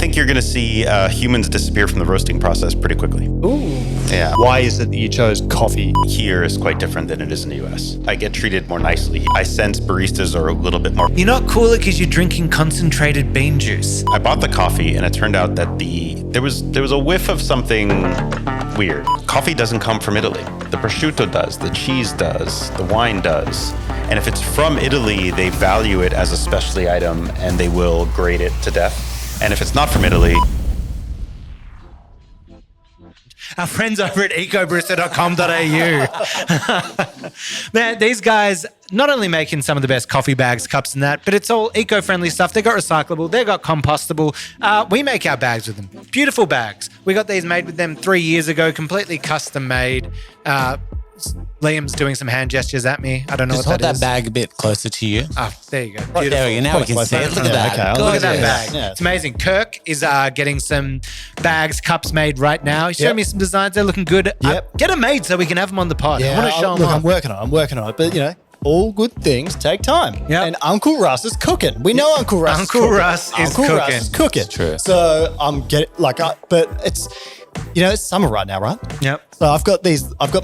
think you're going to see humans disappear from the roasting process pretty quickly. Ooh. Yeah. Why is it that you chose coffee? Here is quite different than it is in the US. I get treated more nicely. I sense baristas are a little bit more... You're not cooler because you're drinking concentrated bean juice. I bought the coffee and it turned out that there was a whiff of something weird. Coffee doesn't come from Italy. The prosciutto does, the cheese does, the wine does. And if it's from Italy, they value it as a specialty item and they will grade it to death. And if it's not from Italy... Our friends over at ecobarista.com.au. Man, these guys not only making some of the best coffee bags, cups and that, but it's all eco-friendly stuff. They got recyclable, they got compostable. We make our bags with them. Beautiful bags. We got these made with them 3 years ago, completely custom made. Liam's doing some hand gestures at me. I don't know Just what that is. hold that bag a bit closer to you. Oh, there you go. Right, there we go. Now we can see it. Look at that. Okay, Look at that Gorgeous. bag. Yeah. It's amazing. Kirk is getting some bags, cups made right now. He showed me some designs. They're looking good. Yep. Get them made so we can have them on the pod. I want to show them look, off. I'm working on it. But, all good things take time. Yep. And Uncle Russ is cooking. We know Uncle Russ is Uncle cooking. Russ is Uncle Russ cooking. is cooking. True. So I'm getting, but it's, it's summer right now, right? Yep. So I've got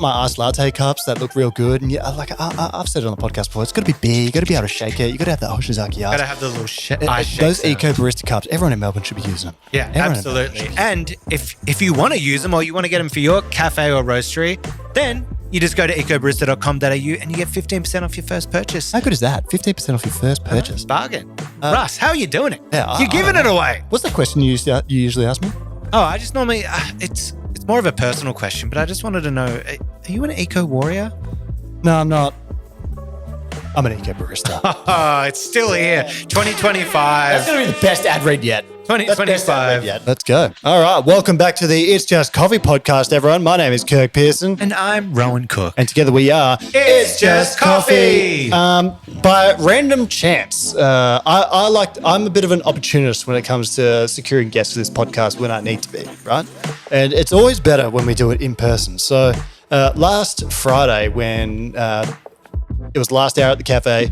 my iced latte cups that look real good. And I've said it on the podcast before, it's got to be big. You got to be able to shake it. You got to have the Hoshizaki ice. Got to have the little ice shakes. Those eco barista cups, everyone in Melbourne should be using them. Yeah, Everyone in absolutely. Melbourne And if you want to use them or you want to get them for your cafe or roastery, then you just go to ecobarista.com.au and you get 15% off your first purchase. How good is that? 15% off your first purchase. Bargain. Russ, how are you doing it? Yeah, You're giving it away. What's the question you usually ask me? Oh, I just normally, it's more of a personal question, but I just wanted to know, are you an eco warrior? No, I'm not. I'm an eco barista. Oh, it's still here. 2025. That's going to be the best ad read yet. 2025. Let's go. All right. Welcome back to the It's Just Coffee podcast, everyone. My name is Kirk Pearson. And I'm Rowan Cook. And together we are It's Just Coffee. By random chance, I'm a bit of an opportunist when it comes to securing guests for this podcast when I need to be, right? And it's always better when we do it in person. So last Friday when it was the last hour at the cafe,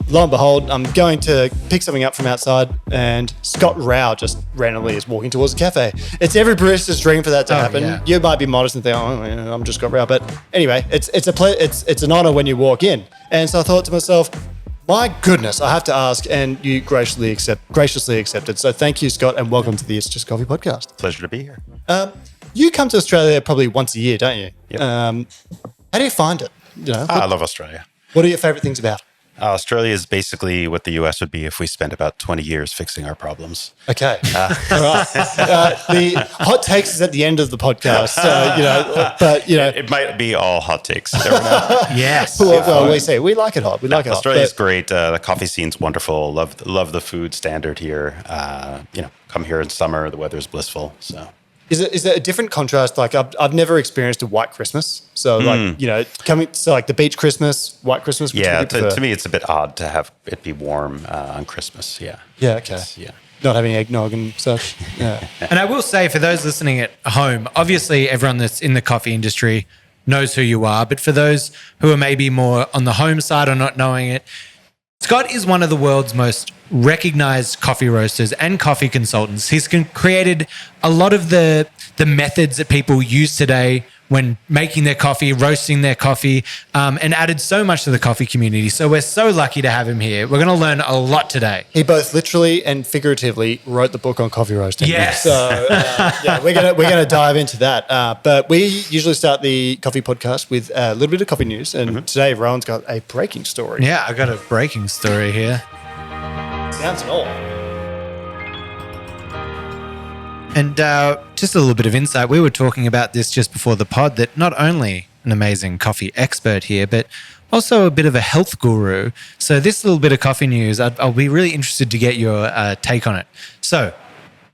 lo and behold, I'm going to pick something up from outside, and Scott Rao just randomly is walking towards the cafe. It's every barista's dream for that to happen. Yeah. You might be modest and think, I'm just Scott Rao, but anyway, it's an honor when you walk in. And so I thought to myself, my goodness, I have to ask, and you graciously accepted. So thank you, Scott, and welcome to the It's Just Coffee podcast. Pleasure to be here. You come to Australia probably once a year, don't you? Yep. How do you find it? I love Australia. What are your favorite things about it? Australia is basically what the US would be if we spent about 20 years fixing our problems. Okay. All right. The hot takes is at the end of the podcast. It might be all hot takes. Never know. Yes. Well, we say we like it hot. We like it hot. Australia's great. The coffee scene's wonderful. Love the food standard here. Come here in summer. The weather's blissful. So. Is it a different contrast? Like I've never experienced a white Christmas. So like the beach Christmas, white Christmas. Which Yeah, would you prefer? to me it's a bit odd to have it be warm on Christmas. Yeah. Yeah. Okay. Yeah. Not having eggnog and such. Yeah. And I will say, for those listening at home, obviously everyone that's in the coffee industry knows who you are. But for those who are maybe more on the home side or not knowing it, Scott is one of the world's most recognized coffee roasters and coffee consultants. He's created a lot of the methods that people use today when making their coffee, roasting their coffee, and added so much to the coffee community. So we're so lucky to have him here. We're going to learn a lot today. He both literally and figuratively wrote the book on coffee roasting. Yes. So we're gonna dive into that. But we usually start the coffee podcast with a little bit of coffee news, and today Rowan's got a breaking story. Yeah, I got a breaking story here. Sounds and all. And just a little bit of insight. We were talking about this just before the pod, that not only an amazing coffee expert here, but also a bit of a health guru. So this little bit of coffee news, I'll be really interested to get your take on it. So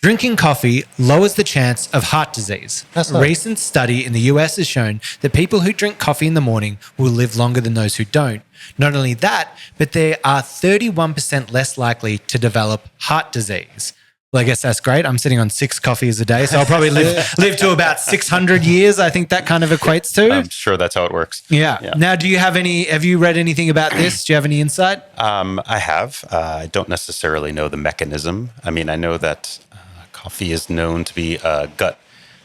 drinking coffee lowers the chance of heart disease. That's A right. recent study in the US has shown that people who drink coffee in the morning will live longer than those who don't. Not only that, but they are 31% less likely to develop heart disease. Well, I guess that's great. I'm sitting on 6 coffees a day, so I'll probably live to about 600 years. I think that kind of equates to. I'm sure that's how it works. Yeah. Now, have you read anything about this? Do you have any insight? I have. I don't necessarily know the mechanism. I mean, I know that coffee is known to be a gut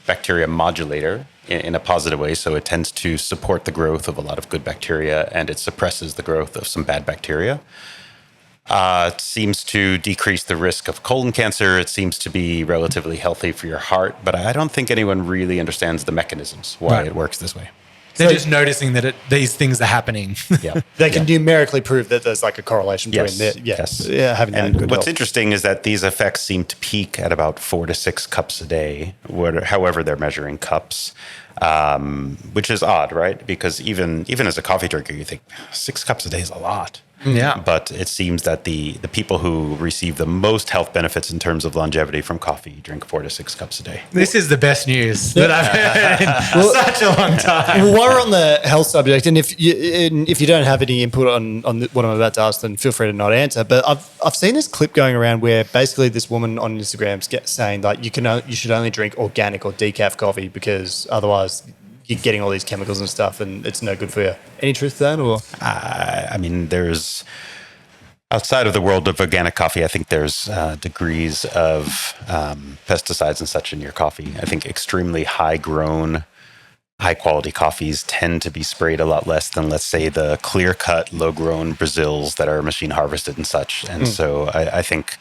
bacteria modulator in a positive way. So it tends to support the growth of a lot of good bacteria, and it suppresses the growth of some bad bacteria. It seems to decrease the risk of colon cancer. It seems to be relatively healthy for your heart, but I don't think anyone really understands the mechanisms, why it works this way. They're just noticing that these things are happening. Yeah, they can numerically prove that there's like a correlation between having that good what's health. interesting is that these effects seem to peak at about 4 to 6 cups a day, however they're measuring cups, which is odd, right? Because even as a coffee drinker, you think 6 cups a day is a lot. Yeah. But it seems that the people who receive the most health benefits in terms of longevity from coffee drink 4 to 6 cups a day. This is the best news that I've heard in such a long time. Well, while we're on the health subject, and if you don't have any input on what I'm about to ask, then feel free to not answer. But I've seen this clip going around where basically this woman on Instagram's saying like you should only drink organic or decaf coffee because otherwise you're getting all these chemicals and stuff, and it's no good for you. Any truth to that, or? I mean, there's outside of the world of organic coffee, I think there's degrees of pesticides and such in your coffee. I think extremely high-grown, high-quality coffees tend to be sprayed a lot less than, let's say, the clear-cut, low-grown Brazils that are machine harvested and such. And so I think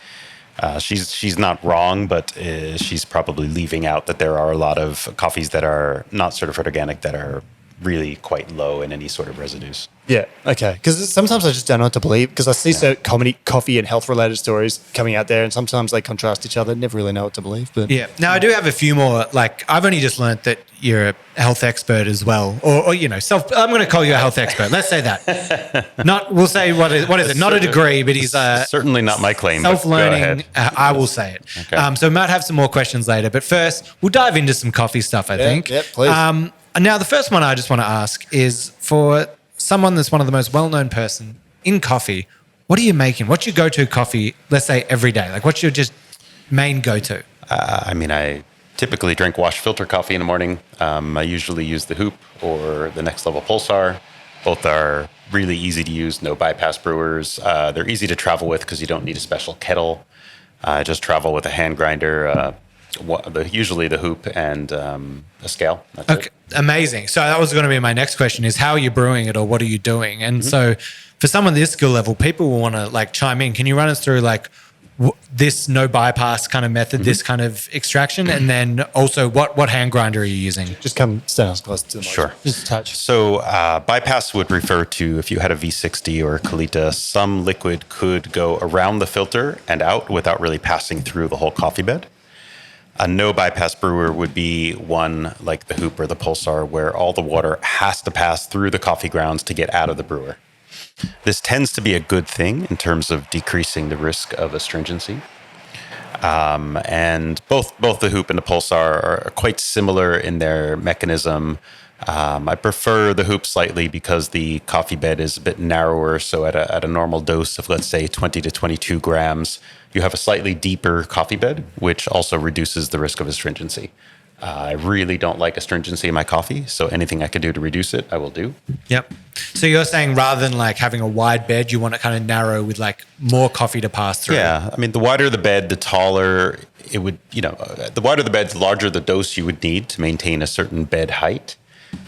she's not wrong, but she's probably leaving out that there are a lot of coffees that are not certified organic that are really quite low in any sort of residues. Yeah, okay. Because sometimes I just don't know what to believe because I see so coffee and health-related stories coming out there, and sometimes they contrast each other. Never really know what to believe. But yeah. Now, I do have a few more. Like, I've only just learnt that you're a health expert as well. Or I'm going to call you a health expert. Let's say that. We'll say, what is it? Not a degree, but he's certainly not my claim. Self-learning. I will say it. Okay. So we might have some more questions later. But first, we'll dive into some coffee stuff, I think. Yeah, please. Now, the first one I just want to ask is for someone that's one of the most well-known person in coffee, what are you making? What's your go-to coffee, let's say, every day? Like, what's your just main go-to? I typically drink wash filter coffee in the morning. I usually use the Hoop or the Next Level Pulsar. Both are really easy to use, no bypass brewers. They're easy to travel with because you don't need a special kettle. I just travel with a hand grinder, usually the Hoop and a scale. That's okay, amazing. So that was going to be my next question: is how are you brewing it, or what are you doing? And so, for someone this skill level, people will want to like chime in. Can you run us through like this no bypass kind of method, this kind of extraction, and then also what hand grinder are you using? Just come stand as close to the mic. Sure. Just a touch. So bypass would refer to if you had a V60 or a Kalita, some liquid could go around the filter and out without really passing through the whole coffee bed. A no bypass brewer would be one like the Hoop or the Pulsar where all the water has to pass through the coffee grounds to get out of the brewer. This tends to be a good thing in terms of decreasing the risk of astringency. And both the Hoop and the Pulsar are quite similar in their mechanism. I prefer the Hoop slightly because the coffee bed is a bit narrower. So at a normal dose of, let's say, 20 to 22 grams, you have a slightly deeper coffee bed, which also reduces the risk of astringency. I really don't like astringency in my coffee, so anything I can do to reduce it, I will do. Yep. So you're saying rather than like having a wide bed, you want it kind of narrow with like more coffee to pass through? Yeah. I mean, the wider the bed, the taller it would, the wider the bed, the larger the dose you would need to maintain a certain bed height.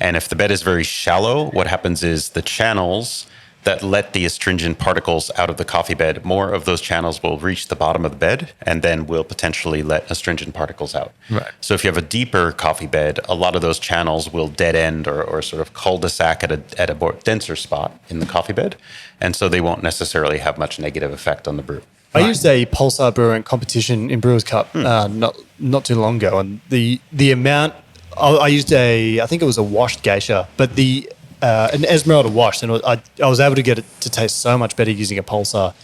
And if the bed is very shallow, what happens is the channels that let the astringent particles out of the coffee bed, more of those channels will reach the bottom of the bed and then will potentially let astringent particles out. Right. So if you have a deeper coffee bed, a lot of those channels will dead end or sort of cul-de-sac at a more denser spot in the coffee bed. And so they won't necessarily have much negative effect on the brew. I used a Pulsar brewer in competition in Brewers Cup not too long ago, and the amount I used I think it was a washed geisha, but an Esmeralda wash, and I was able to get it to taste so much better using a Pulsar.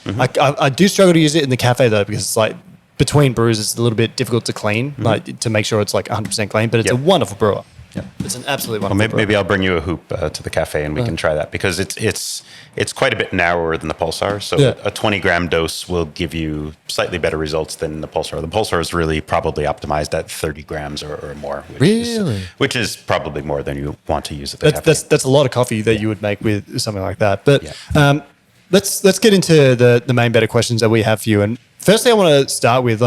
I do struggle to use it in the cafe though, because it's like between brews it's a little bit difficult to clean, like to make sure it's like 100% clean, but it's a wonderful brewer. It's an absolutely Well, wonderful maybe I'll bring you a hoop to the cafe and we can try that because it's quite a bit narrower than the Pulsar. So a 20-gram dose will give you slightly better results than the Pulsar. The Pulsar is really probably optimized at 30 grams or more. Which is probably more than you want to use at the cafe. That's a lot of coffee that you would make with something like that. But let's get into the main better questions that we have for you. And firstly, I want to start with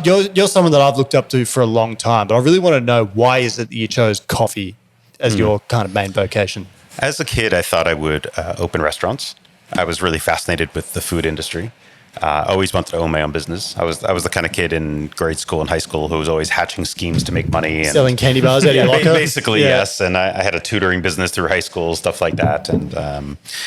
you're someone that I've looked up to for a long time, but I really want to know why is it that you chose coffee as your kind of main vocation? As a kid, I thought I would open restaurants. I was really fascinated with the food industry. Always wanted to own my own business. I was the kind of kid in grade school and high school who was always hatching schemes to make money. And selling candy bars out of your locker? Basically, yes. And I had a tutoring business through high school, stuff like that. And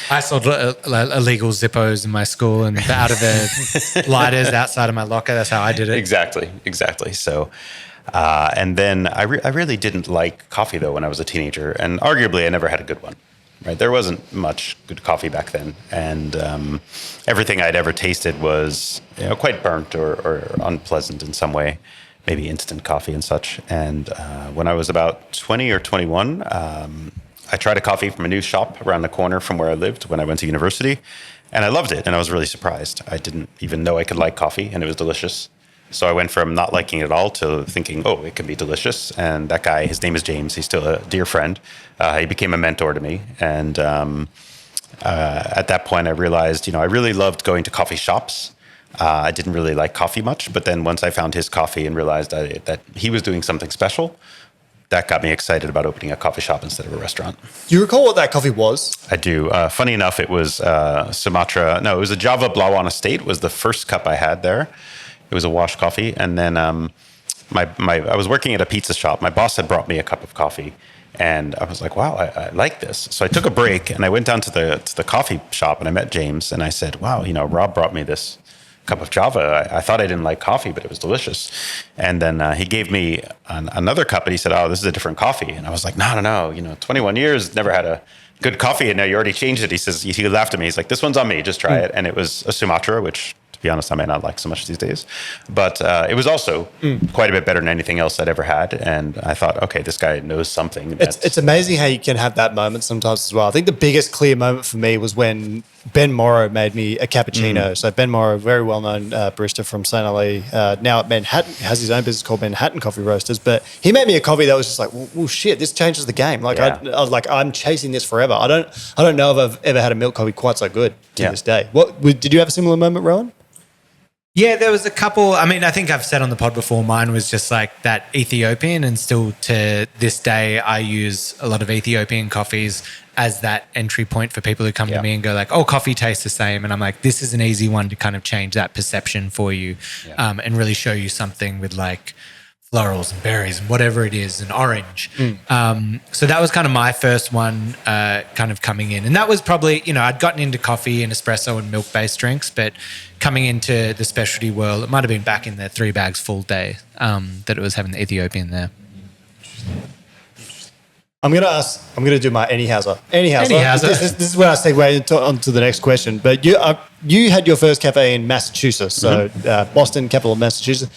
I sold illegal Zippos in my school and out of the lighters outside of my locker. That's how I did it. Exactly. So, and then I really didn't like coffee, though, when I was a teenager. And arguably, I never had a good one. Right, there wasn't much good coffee back then, and everything I'd ever tasted was quite burnt or unpleasant in some way, maybe instant coffee and such. And when I was about 20 or 21, I tried a coffee from a new shop around the corner from where I lived when I went to university, and I loved it, and I was really surprised. I didn't even know I could like coffee, and it was delicious. So I went from not liking it at all to thinking, oh, it can be delicious. And that guy, his name is James. He's still a dear friend. He became a mentor to me. And at that point, I realized, I really loved going to coffee shops. I didn't really like coffee much. But then once I found his coffee and realized that he was doing something special, that got me excited about opening a coffee shop instead of a restaurant. Do you recall what that coffee was? I do. Funny enough, it was Sumatra. No, it was a Java Blawan Estate was the first cup I had there. It was a wash coffee. And then I was working at a pizza shop. My boss had brought me a cup of coffee. And I was like, wow, I like this. So I took a break and I went down to the coffee shop and I met James. And I said, wow, Rob brought me this cup of Java. I thought I didn't like coffee, but it was delicious. And then he gave me another cup and he said, oh, this is a different coffee. And I was like, no. 21 years, never had a good coffee. And now you already changed it. He says, he laughed at me. He's like, this one's on me. Just try it. And it was a Sumatra, which, to be honest, I may not like so much these days. But it was also quite a bit better than anything else I'd ever had. And I thought, okay, this guy knows something. It's amazing how you can have that moment sometimes as well. I think the biggest clear moment for me was when Ben Morrow made me a cappuccino. So Ben Morrow, very well-known barista from St. Ali, now at Manhattan, has his own business called Manhattan Coffee Roasters. But he made me a coffee that was just like, well shit, this changes the game. Like I was like, I'm chasing this forever. I don't know if I've ever had a milk coffee quite so good to this day. Did you have a similar moment, Rowan? Yeah, there was a couple. I mean, I think I've said on the pod before, mine was just like that Ethiopian, and still to this day, I use a lot of Ethiopian coffees as that entry point for people who come to me and go like, oh, coffee tastes the same. And I'm like, this is an easy one to kind of change that perception for you and really show you something with like florals and berries and whatever it is, and orange. So that was kind of my first one kind of coming in. And that was probably, I'd gotten into coffee and espresso and milk-based drinks, but coming into the specialty world, it might have been back in the 3 bags full day that it was having the Ethiopian there. I'm going to do my Anyhauser. This is where I segue onto the next question. But you had your first cafe in Massachusetts, so Boston, capital of Massachusetts.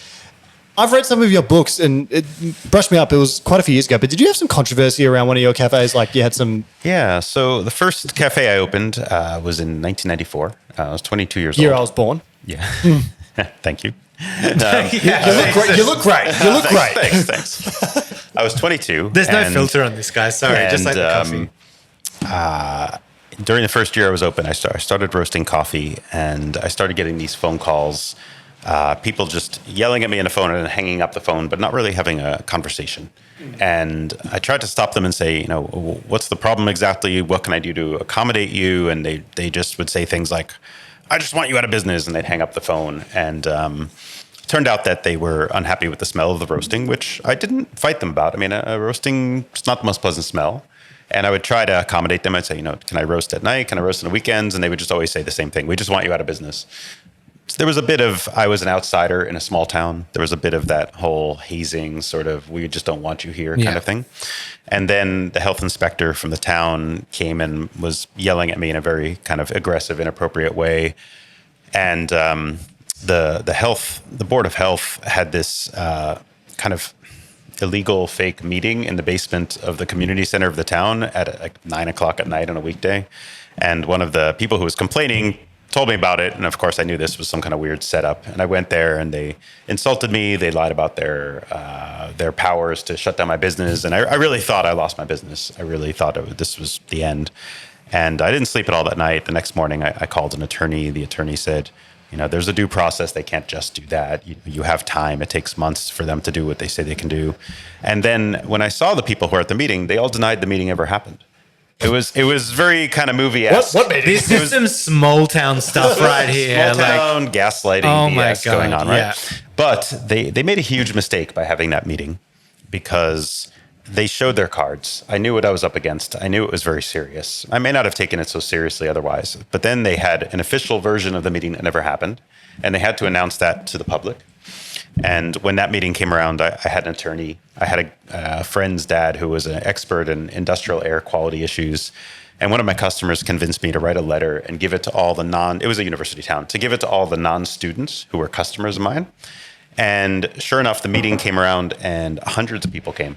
I've read some of your books and it brushed me up. It was quite a few years ago, but did you have some controversy around one of your cafes? Like you had some... Yeah, so the first cafe I opened was in 1994. I was 22 years old. Year I was born. Yeah. Thank you. You look great. Thanks. I was 22. There's no filter on this guy. Sorry, just like the coffee. During the first year I was open, I started roasting coffee, and I started getting these phone calls. People just yelling at me on the phone and then hanging up the phone, but not really having a conversation. And I tried to stop them and say, what's the problem exactly? What can I do to accommodate you? And they just would say things like, I just want you out of business. And they'd hang up the phone. And turned out that they were unhappy with the smell of the roasting, which I didn't fight them about. I mean, roasting is not the most pleasant smell. And I would try to accommodate them. I'd say, can I roast at night? Can I roast on the weekends? And they would just always say the same thing. We just want you out of business. There was a bit of, I was an outsider in a small town. There was a bit of that whole hazing sort of, we just don't want you here kind of thing. And then the health inspector from the town came and was yelling at me in a very kind of aggressive, inappropriate way. And the board of health had this kind of illegal fake meeting in the basement of the community center of the town at like 9 o'clock at night on a weekday. And one of the people who was complaining told me about it. And of course, I knew this was some kind of weird setup. And I went there and they insulted me. They lied about their powers to shut down my business. And I really thought I lost my business. I really thought this was the end. And I didn't sleep at all that night. The next morning, I called an attorney. The attorney said, there's a due process. They can't just do that. You have time. It takes months for them to do what they say they can do. And then when I saw the people who were at the meeting, they all denied the meeting ever happened. It was very kind of movie-esque. What meeting? This is some small town stuff right here. Small town gaslighting BS going on, right? Yeah. But they made a huge mistake by having that meeting because they showed their cards. I knew what I was up against. I knew it was very serious. I may not have taken it so seriously otherwise. But then they had an official version of the meeting that never happened, and they had to announce that to the public. And when that meeting came around, I had an attorney. I had a friend's dad who was an expert in industrial air quality issues. And one of my customers convinced me to write a letter and give it to all the it was a university town, to give it to all the non-students who were customers of mine. And sure enough, the meeting came around and hundreds of people came.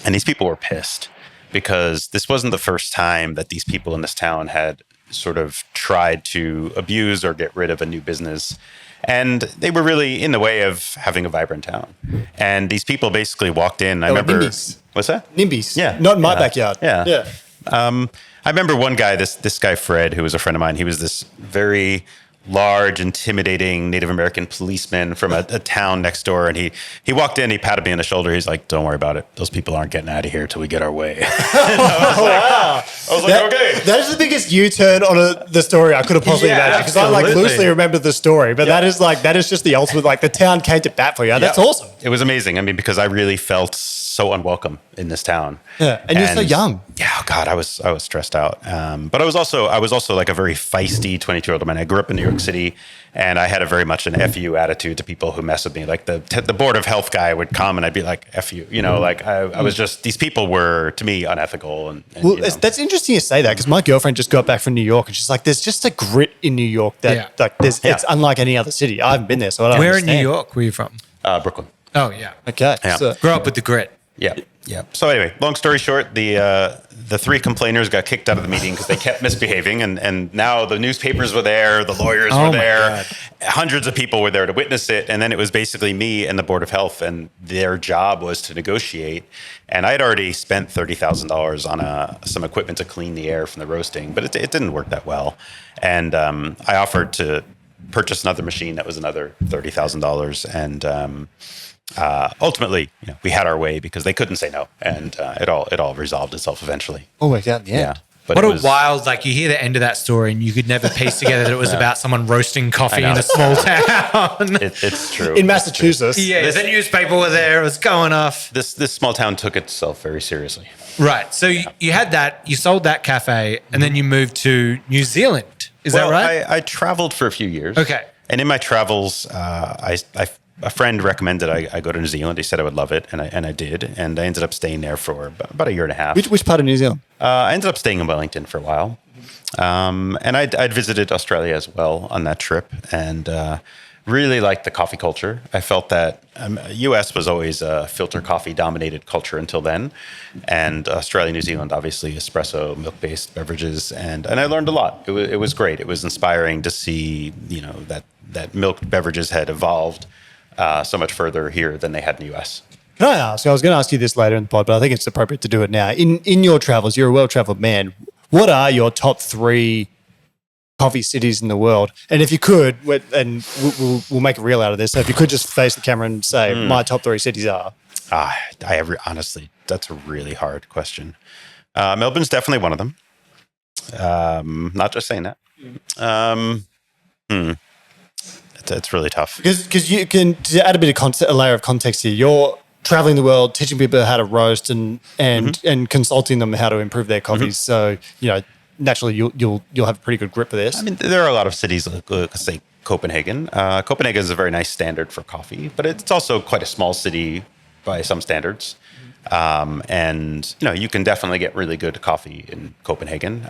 And these people were pissed because this wasn't the first time that these people in this town had sort of tried to abuse or get rid of a new business. And they were really in the way of having a vibrant town. And these people basically walked in. I remember. NIMBYs. What's that? NIMBYs. Yeah. Not in my backyard. Yeah. I remember one guy, this guy, Fred, who was a friend of mine. He was this very large, intimidating Native American policeman from a town next door. And he walked in, he patted me on the shoulder. He's like, "Don't worry about it. Those people aren't getting out of here till we get our way." I was like, okay. That is the biggest U-turn on the story I could have possibly imagined. Because I loosely remember the story, but that is just the ultimate, the town came to bat for you. That's awesome. It was amazing. I mean, because I really felt so unwelcome in this town. Yeah. And you're so young. Yeah. Oh God, I was stressed out. But I was also like a very feisty 22-year-old man. I grew up in New York City, and I had a very much an FU attitude to people who mess with me. Like the board of health guy would come and I'd be like, "F you," I was just, these people were to me unethical. And that's interesting you say that, because my girlfriend just got back from New York and she's like, there's just a grit in New York that it's unlike any other city. I haven't been there, so I don't Where understand. in New York were you from? Brooklyn. Oh, yeah. Okay. Yeah. So, Grew up with the grit. Yeah. So anyway, long story short, the three complainers got kicked out of the meeting because they kept misbehaving, and now the newspapers were there, the lawyers were there, hundreds of people were there to witness it, and then it was basically me and the Board of Health, and their job was to negotiate. And I had already spent $30,000 on some equipment to clean the air from the roasting, but it didn't work that well. And I offered to purchase another machine that was another $30,000, and ultimately, we had our way because they couldn't say no, and it all resolved itself eventually. oh my God, yeah. But What it a was, wild, you hear the end of that story and you could never piece together that it was about someone roasting coffee in a small town. It's true. In Massachusetts. Yeah, the newspaper were there, it was going off. This small town took itself very seriously. Right. So you had that, you sold that cafe, and then you moved to New Zealand. Is that right? I traveled for a few years. Okay. And in my travels, a friend recommended I go to New Zealand. He said I would love it, and I did. And I ended up staying there for about a year and a half. Which part of New Zealand? I ended up staying in Wellington for a while. And I'd visited Australia as well on that trip, and really liked the coffee culture. I felt that U.S. was always a filter coffee dominated culture until then, and Australia, New Zealand, obviously espresso, milk-based beverages, and I learned a lot. It was great. It was inspiring to see that milk beverages had evolved so much further here than they had in the U.S. Can I ask? I was going to ask you this later in the pod, but I think it's appropriate to do it now. In your travels, you're a well-traveled man. What are your top 3 coffee cities in the world? And if you could, and we'll make a reel out of this, so if you could just face the camera and say, my top 3 cities are. Honestly, that's a really hard question. Melbourne's definitely one of them. Not just saying that. It's really tough. Because you can, to add a bit of a layer of context here, you're traveling the world, teaching people how to roast and consulting them how to improve their coffees. So, naturally you'll have a pretty good grip of this. I mean, there are a lot of cities, let's say Copenhagen. Copenhagen is a very nice standard for coffee, but it's also quite a small city by some standards. And you can definitely get really good coffee in Copenhagen.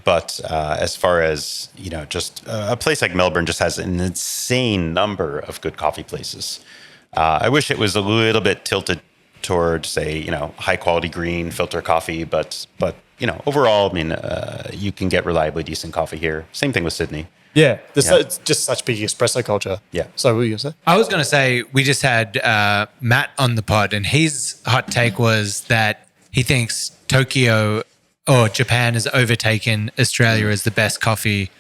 But as far as, just a place like Melbourne just has an insane number of good coffee places. I wish it was a little bit tilted toward, say, high quality green filter coffee, but overall, I mean, you can get reliably decent coffee here. Same thing with Sydney. Yeah, it's just such big espresso culture. Yeah. So what were you going to say? I was going to say, we just had Matt on the pod, and his hot take was that he thinks Tokyo or Japan has overtaken Australia as the best coffee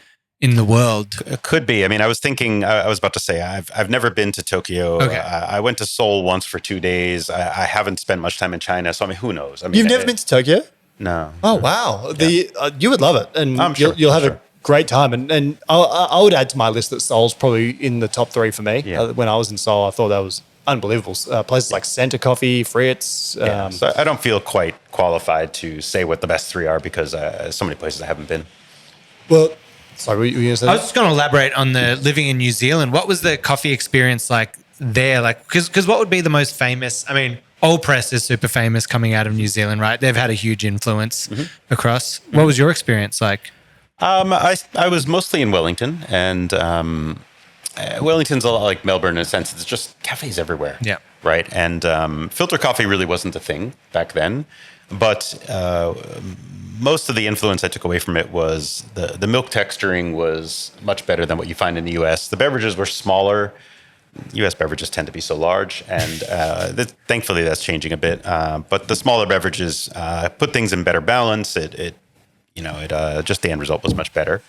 in the world. It could be. I mean, I was about to say, I've never been to Tokyo. Okay. I went to Seoul once for 2 days. I haven't spent much time in China. So, I mean, who knows? I mean, You've never been to Tokyo? No. Oh, wow. You would love it. And I'm sure, you'll have a great time. And I would add to my list that Seoul's probably in the top 3 for me. Yeah. When I was in Seoul, I thought that was unbelievable. Places like Center Coffee, Fritz. So I don't feel quite qualified to say what the best 3 are because so many places I haven't been. Well, sorry, were you going to say I was just going to elaborate on the living in New Zealand. What was the coffee experience like there? Like, because what would be the most famous? I mean, Old Press is super famous coming out of New Zealand, right? They've had a huge influence across. What was your experience like? I was mostly in Wellington, and Wellington's a lot like Melbourne in a sense. It's just cafes everywhere. Yeah. Right. And filter coffee really wasn't a thing back then, but most of the influence I took away from it was the milk texturing was much better than what you find in the US. The beverages were smaller. US beverages tend to be so large, and thankfully that's changing a bit. But the smaller beverages put things in better balance. Just the end result was much better.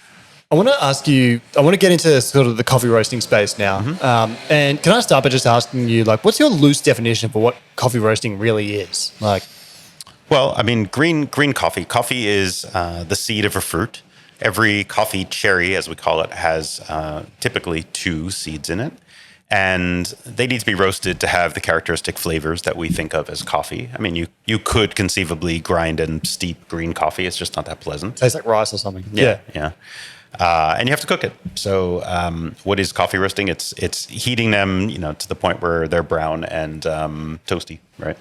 I want to get into sort of the coffee roasting space now. And can I start by just asking you, like, what's your loose definition for what coffee roasting really is? Like, well, I mean, green coffee. Coffee is the seed of a fruit. Every coffee cherry, as we call it, has typically 2 seeds in it. And they need to be roasted to have the characteristic flavors that we think of as coffee. I mean, you could conceivably grind and steep green coffee. It's just not that pleasant. tastes like rice or something. Yeah. And you have to cook it. So what is coffee roasting? It's heating them, to the point where they're brown and toasty, right?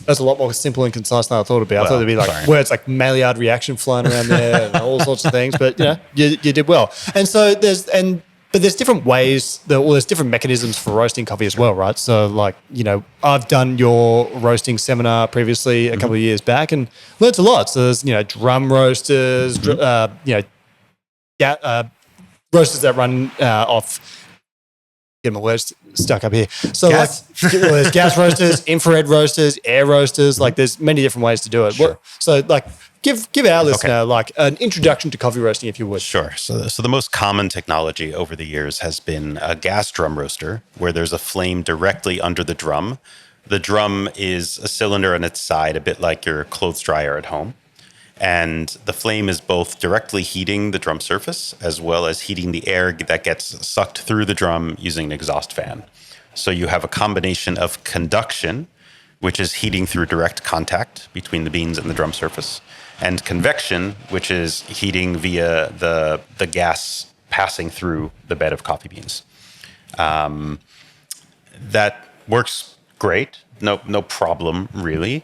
That's a lot more simple and concise than I thought it'd be. I thought it'd be like words like Maillard reaction flying around there and all sorts of things. But you did well. And so there's different ways. There's different mechanisms for roasting coffee as well, right? So like I've done your roasting seminar previously a couple of years back and learned a lot. So there's drum roasters, roasters that run off. Get my words stuck up here. So there's gas roasters, infrared roasters, air roasters. Like there's many different ways to do it. Sure. So like give our listener like an introduction to coffee roasting, if you would. Sure. So the most common technology over the years has been a gas drum roaster, where there's a flame directly under the drum. The drum is a cylinder on its side, a bit like your clothes dryer at home. And the flame is both directly heating the drum surface as well as heating the air that gets sucked through the drum using an exhaust fan. So you have a combination of conduction, which is heating through direct contact between the beans and the drum surface, and convection, which is heating via the gas passing through the bed of coffee beans. That works great. No problem, really.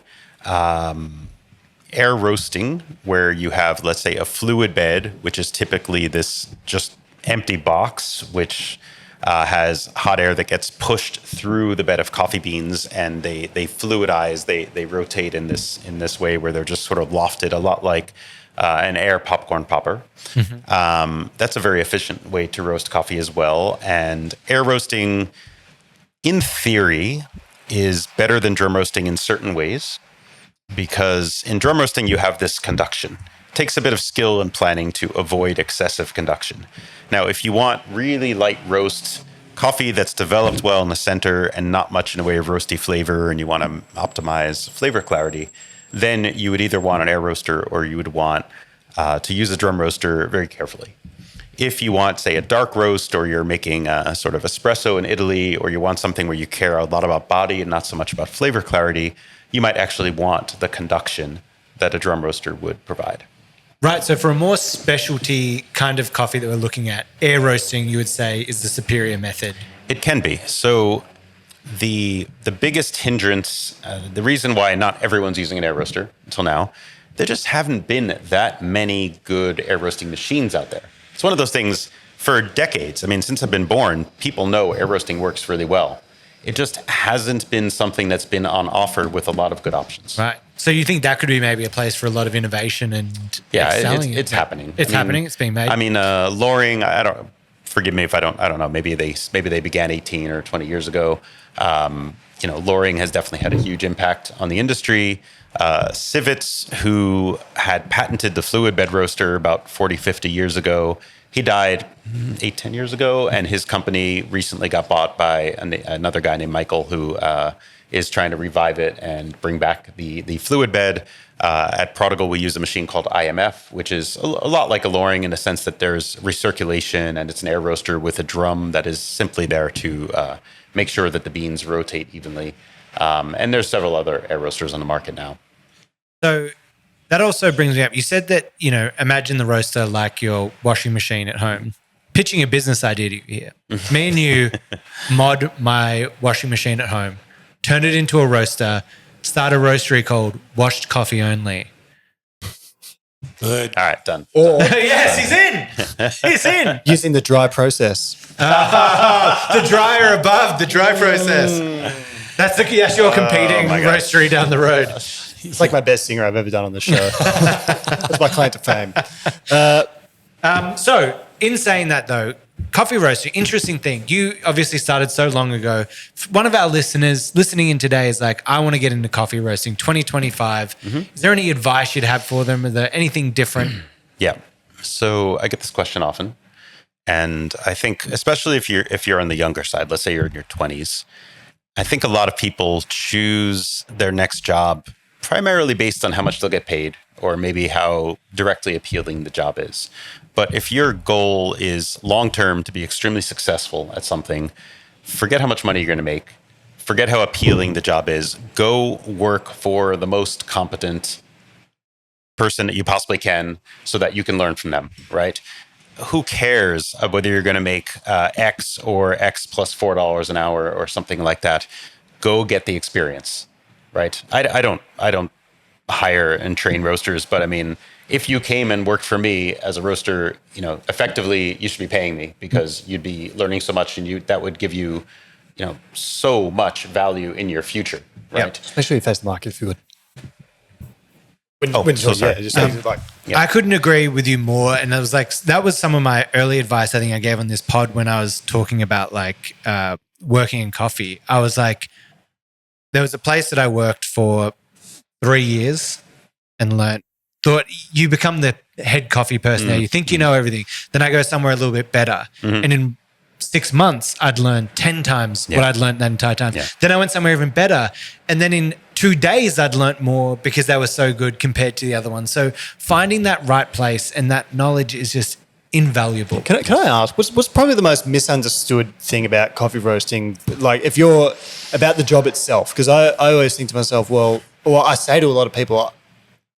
Air roasting, where you have, let's say, a fluid bed, which is typically this just empty box, which has hot air that gets pushed through the bed of coffee beans, and they fluidize, they rotate in this way where they're just sort of lofted, a lot like an air popcorn popper. That's a very efficient way to roast coffee as well. And air roasting, in theory, is better than drum roasting in certain ways, because in drum roasting, you have this conduction. It takes a bit of skill and planning to avoid excessive conduction. Now, if you want really light roast coffee that's developed well in the center and not much in the way of roasty flavor, and you want to optimize flavor clarity, then you would either want an air roaster or you would want to use a drum roaster very carefully. If you want, say, a dark roast, or you're making a sort of espresso in Italy, or you want something where you care a lot about body and not so much about flavor clarity, you might actually want the conduction that a drum roaster would provide. Right. So for a more specialty kind of coffee that we're looking at, air roasting, you would say, is the superior method. It can be. So the biggest hindrance, the reason why not everyone's using an air roaster until now, there just haven't been that many good air roasting machines out there. It's one of those things for decades. I mean, since I've been born, people know air roasting works really well. It just hasn't been something that's been on offer with a lot of good options. Right. So you think that could be maybe a place for a lot of innovation and excelling? It's happening. It's happening. It's being made. I mean, Loring, I don't. Forgive me if I don't know. Maybe they began 18 or 20 years ago. Loring has definitely had a huge impact on the industry. Civets, who had patented the fluid bed roaster about 40, 50 years ago, he died 8-10 years ago, and his company recently got bought by another guy named Michael, who is trying to revive it and bring back the fluid bed. At Prodigal, we use a machine called IMF, which is a lot like a Loring in the sense that there's recirculation, and it's an air roaster with a drum that is simply there to make sure that the beans rotate evenly. And there's several other air roasters on the market now. So that also brings me up. You said that, imagine the roaster like your washing machine at home. Pitching a business idea to you here. Me and you mod my washing machine at home, turn it into a roaster, start a roastery called Washed Coffee Only. Good. All right, done. Or yes, he's in. He's in. using the dry process. The dryer above, the dry process. That's your competing roastery down the road. It's like my best singer I've ever done on the show. That's my claim to fame. So, in saying that though, coffee roasting, interesting thing. You obviously started so long ago. One of our listeners listening in today is like, I want to get into coffee roasting 2025. Is there any advice you'd have for them? Is there anything different? Yeah. So I get this question often. And I think, especially if you're on the younger side, let's say you're in your 20s, I think a lot of people choose their next job primarily based on how much they'll get paid or maybe how directly appealing the job is. But if your goal is long-term to be extremely successful at something, forget how much money you're going to make. Forget how appealing the job is. Go work for the most competent person that you possibly can so that you can learn from them, right? Who cares whether you're going to make X or X plus $4 an hour or something like that? Go get the experience, right? I don't hire and train roasters, but I mean, if you came and worked for me as a roaster, effectively you should be paying me because you'd be learning so much, and that would give you, so much value in your future, right? Yep. Especially if you face the market, if you would. I couldn't agree with you more. And I was like, that was some of my early advice I think I gave on this pod when I was talking about working in coffee. I was like, there was a place that I worked for 3 years and thought you become the head coffee person there. You think you know everything. Then I go somewhere a little bit better. And in 6 months, I'd learned 10 times what I'd learned that entire time. Yeah. Then I went somewhere even better. And then in 2 days, I'd learnt more because they were so good compared to the other ones. So finding that right place and that knowledge is just invaluable. Can I ask, what's probably the most misunderstood thing about coffee roasting? Like if you're about the job itself, because I always think to myself, well, I say to a lot of people,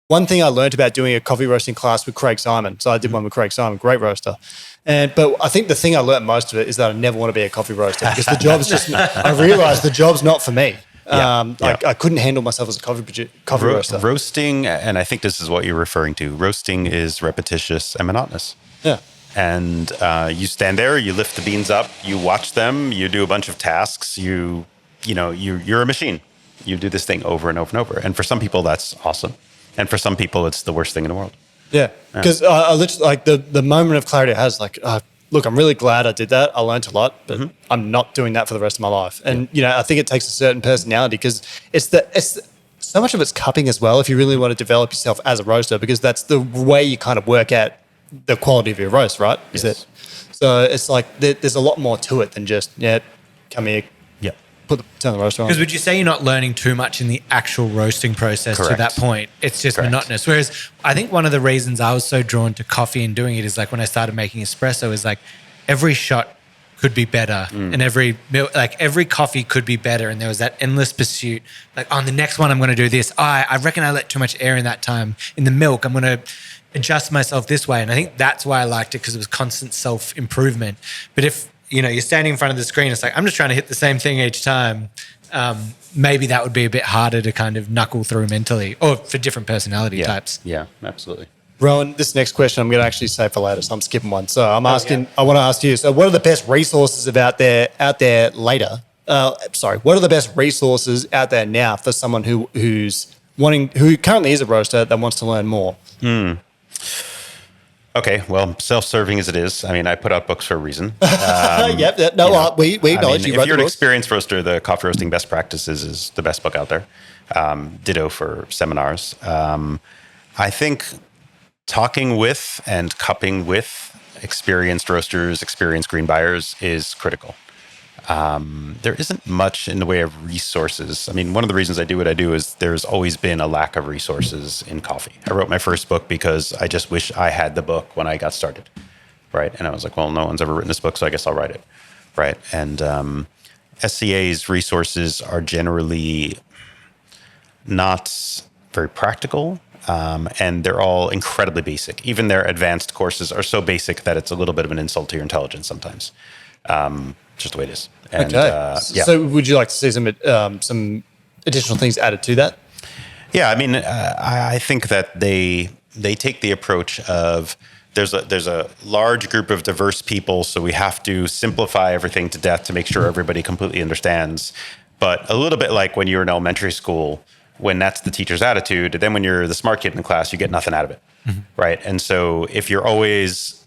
one thing I learned about doing a coffee roasting class with Craig Simon, so I did one with Craig Simon, great roaster. But I think the thing I learned most of it is that I never want to be a coffee roaster because the job's I realized the job's not for me. I couldn't handle myself as a coffee roaster. Roasting, and I think this is what you're referring to, roasting is repetitious and monotonous. Yeah. And you stand there, you lift the beans up, you watch them, you do a bunch of tasks, you're a machine. You do this thing over and over and over. And for some people, that's awesome. And for some people, it's the worst thing in the world. Yeah. Because I literally, like the moment of clarity it has, look, I'm really glad I did that. I learned a lot, but I'm not doing that for the rest of my life. And, I think it takes a certain personality because it's so much of it's cupping as well if you really want to develop yourself as a roaster, because that's the way you kind of work at the quality of your roast, right? Yes. So it's like there's a lot more to it than just, come here, turn the roaster on. Because would you say you're not learning too much in the actual roasting process to that point? It's just monotonous. Whereas I think one of the reasons I was so drawn to coffee and doing it is like when I started making espresso is like every shot could be better and every coffee could be better. And there was that endless pursuit. Like on the next one, I'm going to do this. I reckon I let too much air in that time in the milk. I'm going to adjust myself this way. And I think that's why I liked it, because it was constant self-improvement. But if you're standing in front of the screen, it's like, I'm just trying to hit the same thing each time. Maybe that would be a bit harder to kind of knuckle through mentally, or for different personality types. Yeah, absolutely. Rowan, this next question I'm going to actually save for later, so I'm skipping one. So I want to ask you, so what are the best resources out there later what are the best resources out there now for someone who currently is a roaster that wants to learn more? Okay, well, self-serving as it is, I mean, I put out books for a reason. We acknowledge you if wrote you're the an book. experienced roaster, the Coffee Roasting Best Practices is the best book out there. Ditto for seminars. I think talking with and cupping with experienced roasters, experienced green buyers is critical. There isn't much in the way of resources. I mean, one of the reasons I do what I do is there's always been a lack of resources in coffee. I wrote my first book because I just wish I had the book when I got started, right? And I was like, well, no one's ever written this book, so I guess I'll write it, right? And SCA's resources are generally not very practical, and they're all incredibly basic. Even their advanced courses are so basic that it's a little bit of an insult to your intelligence sometimes. Just the way it is. And, Okay. So would you like to see some additional things added to that? Yeah, I mean, I think that they take the approach of there's a large group of diverse people, so we have to simplify everything to death to make sure everybody completely understands. But a little bit like when you're in elementary school, when that's the teacher's attitude, then when you're the smart kid in class, you get nothing out of it, right? And so if you're always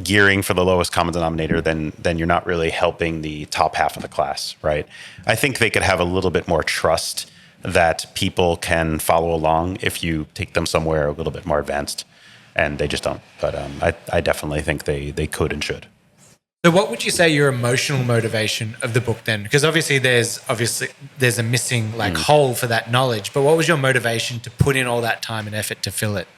gearing for the lowest common denominator, then you're not really helping the top half of the class, right? I think they could have a little bit more trust that people can follow along if you take them somewhere a little bit more advanced, and they just don't. But I definitely think they could and should. So what would you say your emotional motivation of the book then? Because obviously there's a missing hole for that knowledge, but what was your motivation to put in all that time and effort to fill it?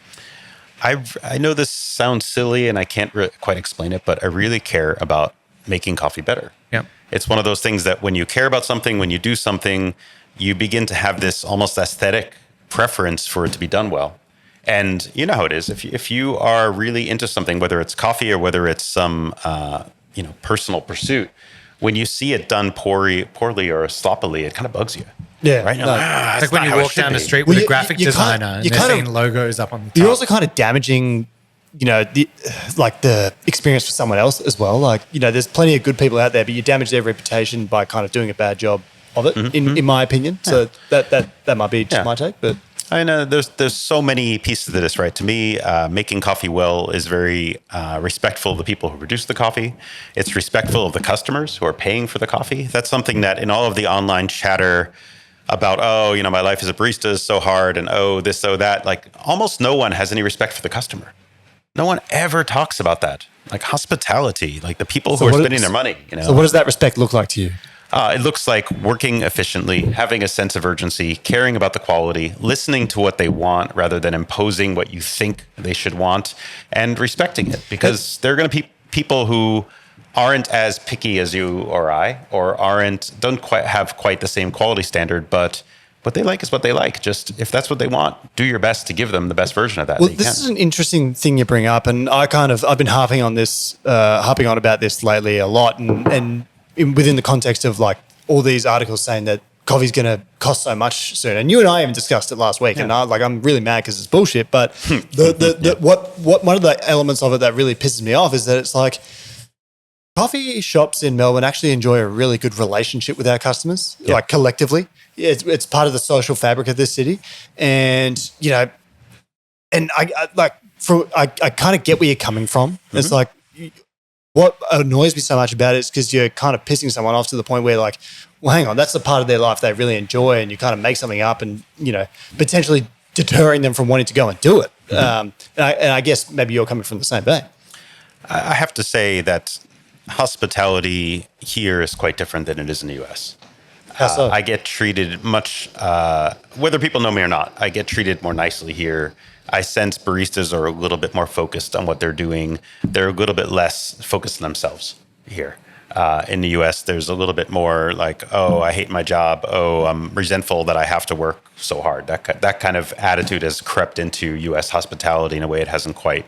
I know this sounds silly and I can't quite explain it, but I really care about making coffee better. Yeah. It's one of those things that when you care about something, when you do something, you begin to have this almost aesthetic preference for it to be done well. And you know how it is. If you are really into something, whether it's coffee or whether it's some personal pursuit, when you see it done poorly or sloppily, it kind of bugs you. Yeah, right. Like when you walk down the street with a graphic designer and they're seeing logos up on the top. You're also kind of damaging, the experience for someone else as well. Like, there's plenty of good people out there, but you damage their reputation by kind of doing a bad job of it, in my opinion. So that might be just my take, but. I know there's so many pieces to this, right? To me, making coffee well is very respectful of the people who produce the coffee. It's respectful of the customers who are paying for the coffee. That's something that in all of the online chatter about, my life as a barista is so hard and this, that, like almost no one has any respect for the customer. No one ever talks about that. Like hospitality, like the people who are spending their money. So what does that respect look like to you? It looks like working efficiently, having a sense of urgency, caring about the quality, listening to what they want rather than imposing what you think they should want, and respecting it, because there are going to be people who aren't as picky as you or I, or don't quite have quite the same quality standard, but what they like is what they like. Just if that's what they want, do your best to give them the best version of that. Well, this is an interesting thing you bring up, and I've been harping on about this lately a lot, and within the context of like all these articles saying that coffee's going to cost so much soon, and you and I even discussed it last week, and I'm really mad because it's bullshit. But what one of the elements of it that really pisses me off is that it's like coffee shops in Melbourne actually enjoy a really good relationship with our customers, like collectively. It's part of the social fabric of this city, and and I kind of get where you're coming from. It's like. What annoys me so much about it is because you're kind of pissing someone off to the point where, like, well, hang on, that's the part of their life they really enjoy, and you kind of make something up and, potentially deterring them from wanting to go and do it. And I guess maybe you're coming from the same vein. I have to say that hospitality here is quite different than it is in the U.S. How so? I get treated much, whether people know me or not, I get treated more nicely here. I sense baristas are a little bit more focused on what they're doing. They're a little bit less focused on themselves here. In the US, there's a little bit more like, I hate my job. I'm resentful that I have to work so hard. That kind of attitude has crept into US hospitality in a way it hasn't quite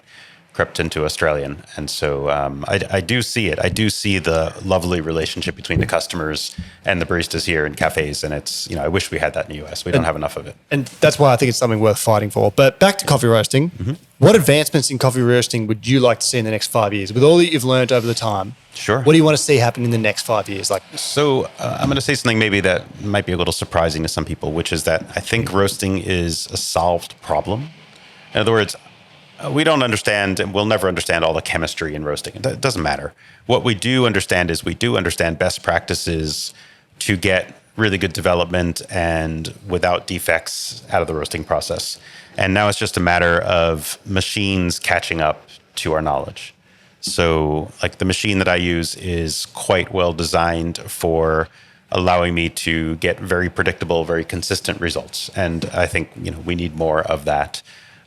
crept into Australian. And so I do see it. I do see the lovely relationship between the customers and the baristas here in cafes. And it's, I wish we had that in the US. We don't have enough of it. And that's why I think it's something worth fighting for. But back to coffee roasting. What advancements in coffee roasting would you like to see in the next 5 years? With all that you've learned over the time, Sure. what do you want to see happen in the next 5 years? So I'm going to say something maybe that might be a little surprising to some people, which is that I think roasting is a solved problem. In other words, we don't understand, and we'll never understand all the chemistry in roasting. It doesn't matter. What we do understand is we do understand best practices to get really good development and without defects out of the roasting process. And now it's just a matter of machines catching up to our knowledge. So like the machine that I use is quite well designed for allowing me to get very predictable, very consistent results. And I think, we need more of that.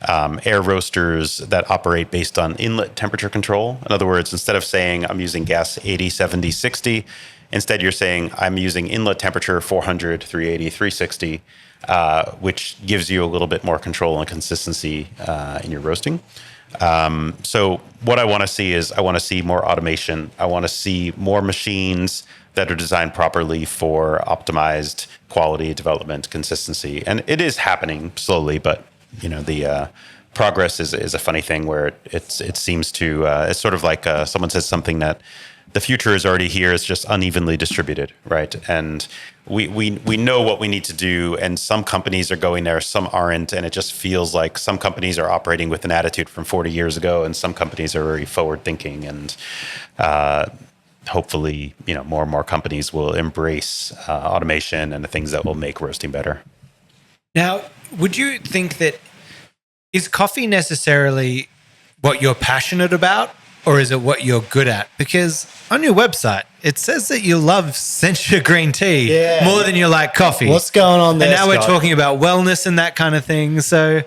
Air roasters that operate based on inlet temperature control. In other words, instead of saying I'm using gas 80, 70, 60, instead you're saying I'm using inlet temperature 400, 380, 360, which gives you a little bit more control and consistency in your roasting. So what I want to see is I want to see more automation. I want to see more machines that are designed properly for optimized quality, development, consistency. And it is happening slowly, but the progress is a funny thing where it seems to, it's sort of like someone says something that the future is already here, it's just unevenly distributed, right? And we know what we need to do, and some companies are going there, some aren't, and it just feels like some companies are operating with an attitude from 40 years ago, and some companies are very forward-thinking, and hopefully, more and more companies will embrace automation and the things that will make roasting better. Now, would you think that is coffee necessarily what you're passionate about, or is it what you're good at? Because on your website, it says that you love Sencha green tea more than you like coffee. What's going on there, And now Scott? we're talking about wellness and that kind of thing. So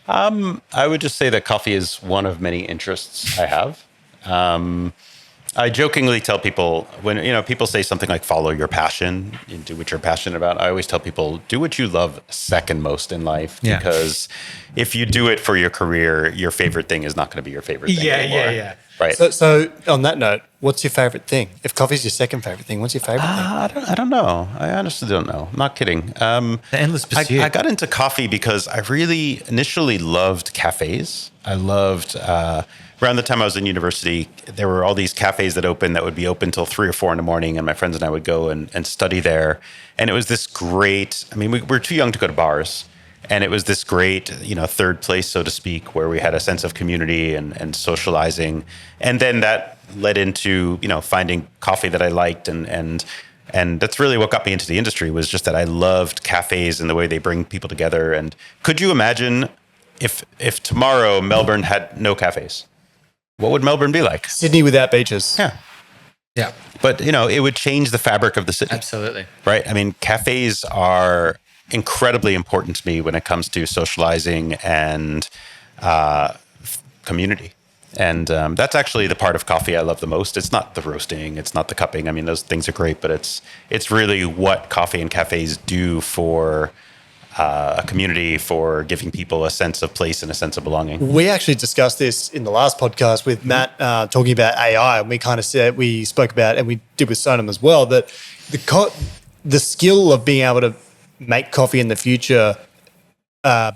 I would just say that coffee is one of many interests I have. I jokingly tell people when, people say something like follow your passion and do what you're passionate about. I always tell people do what you love second most in life, because if you do it for your career, your favorite thing is not going to be your favorite thing anymore. Yeah. Right. So on that note, what's your favorite thing? If coffee's your second favorite thing, what's your favorite thing? I don't know. I honestly don't know. I'm not kidding. The endless pursuit. I got into coffee because I really initially loved cafes. I loved, around the time I was in university, there were all these cafes that opened that would be open till 3 or 4 in the morning, and my friends and I would go and study there. And it was this great, we were too young to go to bars. And it was this great, third place, so to speak, where we had a sense of community and socializing. And then that led into, finding coffee that I liked. And that's really what got me into the industry, was just that I loved cafes and the way they bring people together. And could you imagine if tomorrow Melbourne had no cafes? What would Melbourne be like? Sydney without beaches. Yeah. But, it would change the fabric of the city. Absolutely. Right? Cafes are incredibly important to me when it comes to socializing and community. And that's actually the part of coffee I love the most. It's not the roasting, it's not the cupping. Those things are great, but it's really what coffee and cafes do for a community, for giving people a sense of place and a sense of belonging. We actually discussed this in the last podcast with Matt talking about AI, and we spoke about, and we did with Sonam as well, that the skill of being able to make coffee in the future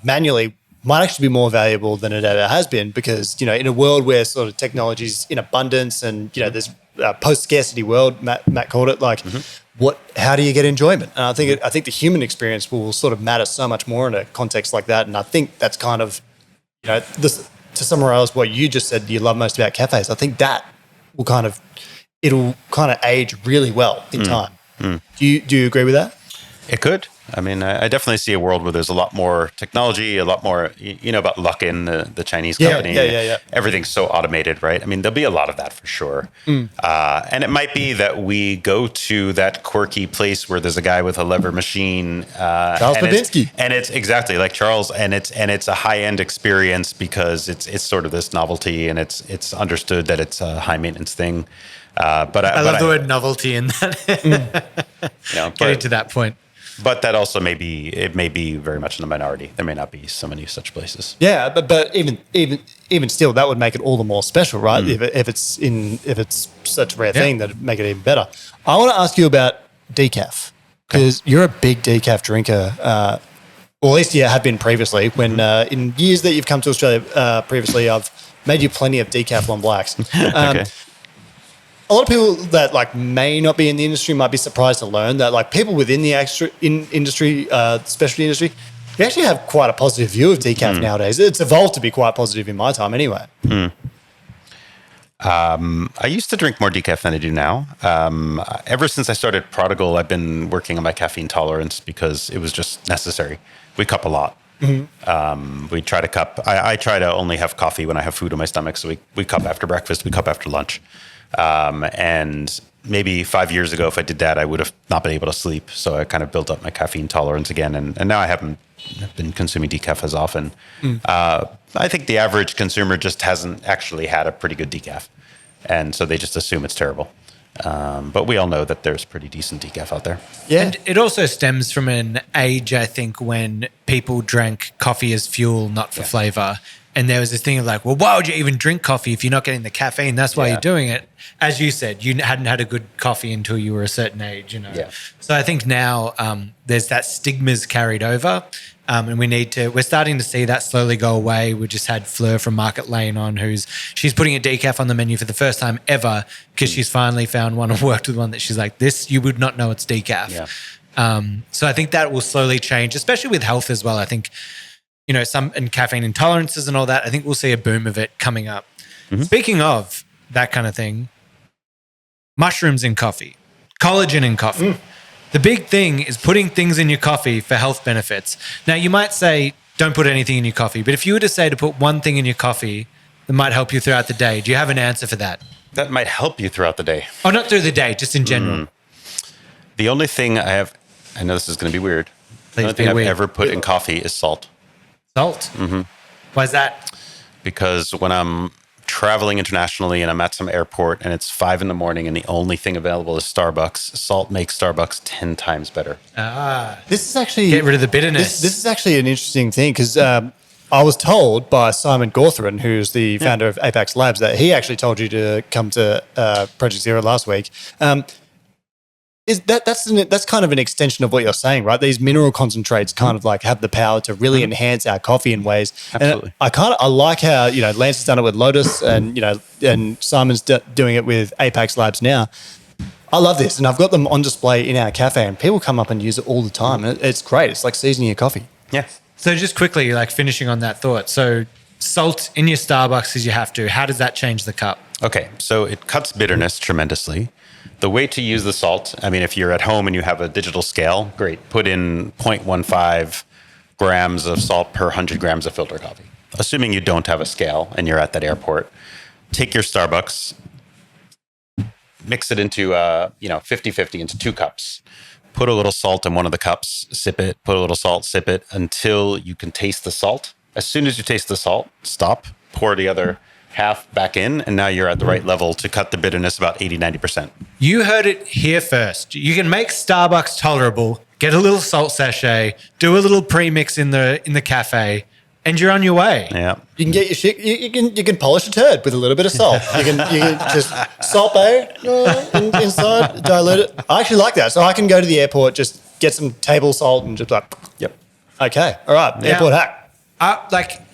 manually might actually be more valuable than it ever has been, because in a world where sort of technology is in abundance and there's a post-scarcity world, Matt called it, how do you get enjoyment? And I think the human experience will sort of matter so much more in a context like that. And I think that's kind of this, to summarize what you just said you love most about cafes, I think that will it'll age really well in time. Do you agree with that? It could. I definitely see a world where there's a lot more technology, a lot more, about Luckin, the Chinese company. Yeah. Everything's so automated, right? There'll be a lot of that for sure. And it might be that we go to that quirky place where there's a guy with a lever machine. Charles Babinski. And it's exactly like Charles, and it's a high-end experience because it's sort of this novelty, and it's understood that it's a high-maintenance thing. But I love the word novelty in that. Getting to that point. But that also may be very much in the minority. There may not be so many such places. Yeah, but even still, that would make it all the more special, right? If it's such a rare thing, that would make it even better. I want to ask you about decaf, because you're a big decaf drinker. Or at least you have been previously. When in years that you've come to Australia previously, I've made you plenty of decaf blacks. Okay. A lot of people that may not be in the industry might be surprised to learn that people within the industry, specialty industry, you actually have quite a positive view of decaf nowadays. It's evolved to be quite positive in my time, anyway. I used to drink more decaf than I do now. Ever since I started Prodigal, I've been working on my caffeine tolerance because it was just necessary. We cup a lot. We try to cup. I try to only have coffee when I have food in my stomach. So we cup after breakfast. We cup after lunch. And maybe 5 years ago, if I did that, I would have not been able to sleep. So I kind of built up my caffeine tolerance again. And now I haven't been consuming decaf as often. I think the average consumer just hasn't actually had a pretty good decaf. And so they just assume it's terrible. But we all know that there's pretty decent decaf out there. Yeah. And it also stems from an age, I think, when people drank coffee as fuel, not for flavor. And there was this thing of well, why would you even drink coffee if you're not getting the caffeine? That's why you're doing it. As you said, you hadn't had a good coffee until you were a certain age, Yeah. So I think now there's that stigma's carried over. And we're starting to see that slowly go away. We just had Fleur from Market Lane on, she's putting a decaf on the menu for the first time ever because she's finally found one and worked with one that she's like, this, you would not know it's decaf. Yeah. So I think that will slowly change, especially with health as well. I think, some and caffeine intolerances and all that, I think we'll see a boom of it coming up. Speaking of that kind of thing, mushrooms in coffee, collagen in coffee. The big thing is putting things in your coffee for health benefits. Now, you might say, don't put anything in your coffee. But if you were to say to put one thing in your coffee that might help you throughout the day, do you have an answer for that? That might help you throughout the day. Oh, not through the day, just in general. The only thing I know this is going to be weird. The only thing I've ever put in coffee is salt. Salt? Why is that? Because when I'm traveling internationally and I'm at some airport and it's 5 a.m. and the only thing available is Starbucks, salt makes Starbucks 10 times better. This is actually... Get rid of the bitterness. This is actually an interesting thing because I was told by Simon Gawthron, who's the founder of Apex Labs, that he actually told you to come to Project Zero last week. That's kind of an extension of what you're saying, right? These mineral concentrates kind of have the power to really enhance our coffee in ways. Absolutely. And I like how Lance has done it with Lotus, and Simon's doing it with Apex Labs now. I love this, and I've got them on display in our cafe, and people come up and use it all the time. And it's great. It's like seasoning your coffee. Yeah. So just quickly, finishing on that thought. So salt in your Starbucks because you have to. How does that change the cup? Okay, so it cuts bitterness tremendously. The way to use the salt, if you're at home and you have a digital scale, great. Put in 0.15 grams of salt per 100 grams of filter coffee. Assuming you don't have a scale and you're at that airport, take your Starbucks, mix it into 50-50 into 2 cups. Put a little salt in one of the cups, sip it, put a little salt, sip it until you can taste the salt. As soon as you taste the salt, stop, pour the other half back in, and now you're at the right level to cut the bitterness about 80-90%. You heard it here first. You can make Starbucks tolerable, get a little salt sachet, do a little pre-mix in the cafe, and you're on your way. Yeah. You can get your shit. You can polish a turd with a little bit of salt. You can just salt bay inside, dilute it. I actually like that. So I can go to the airport, just get some table salt, and just Yep. Okay, all right, airport hack.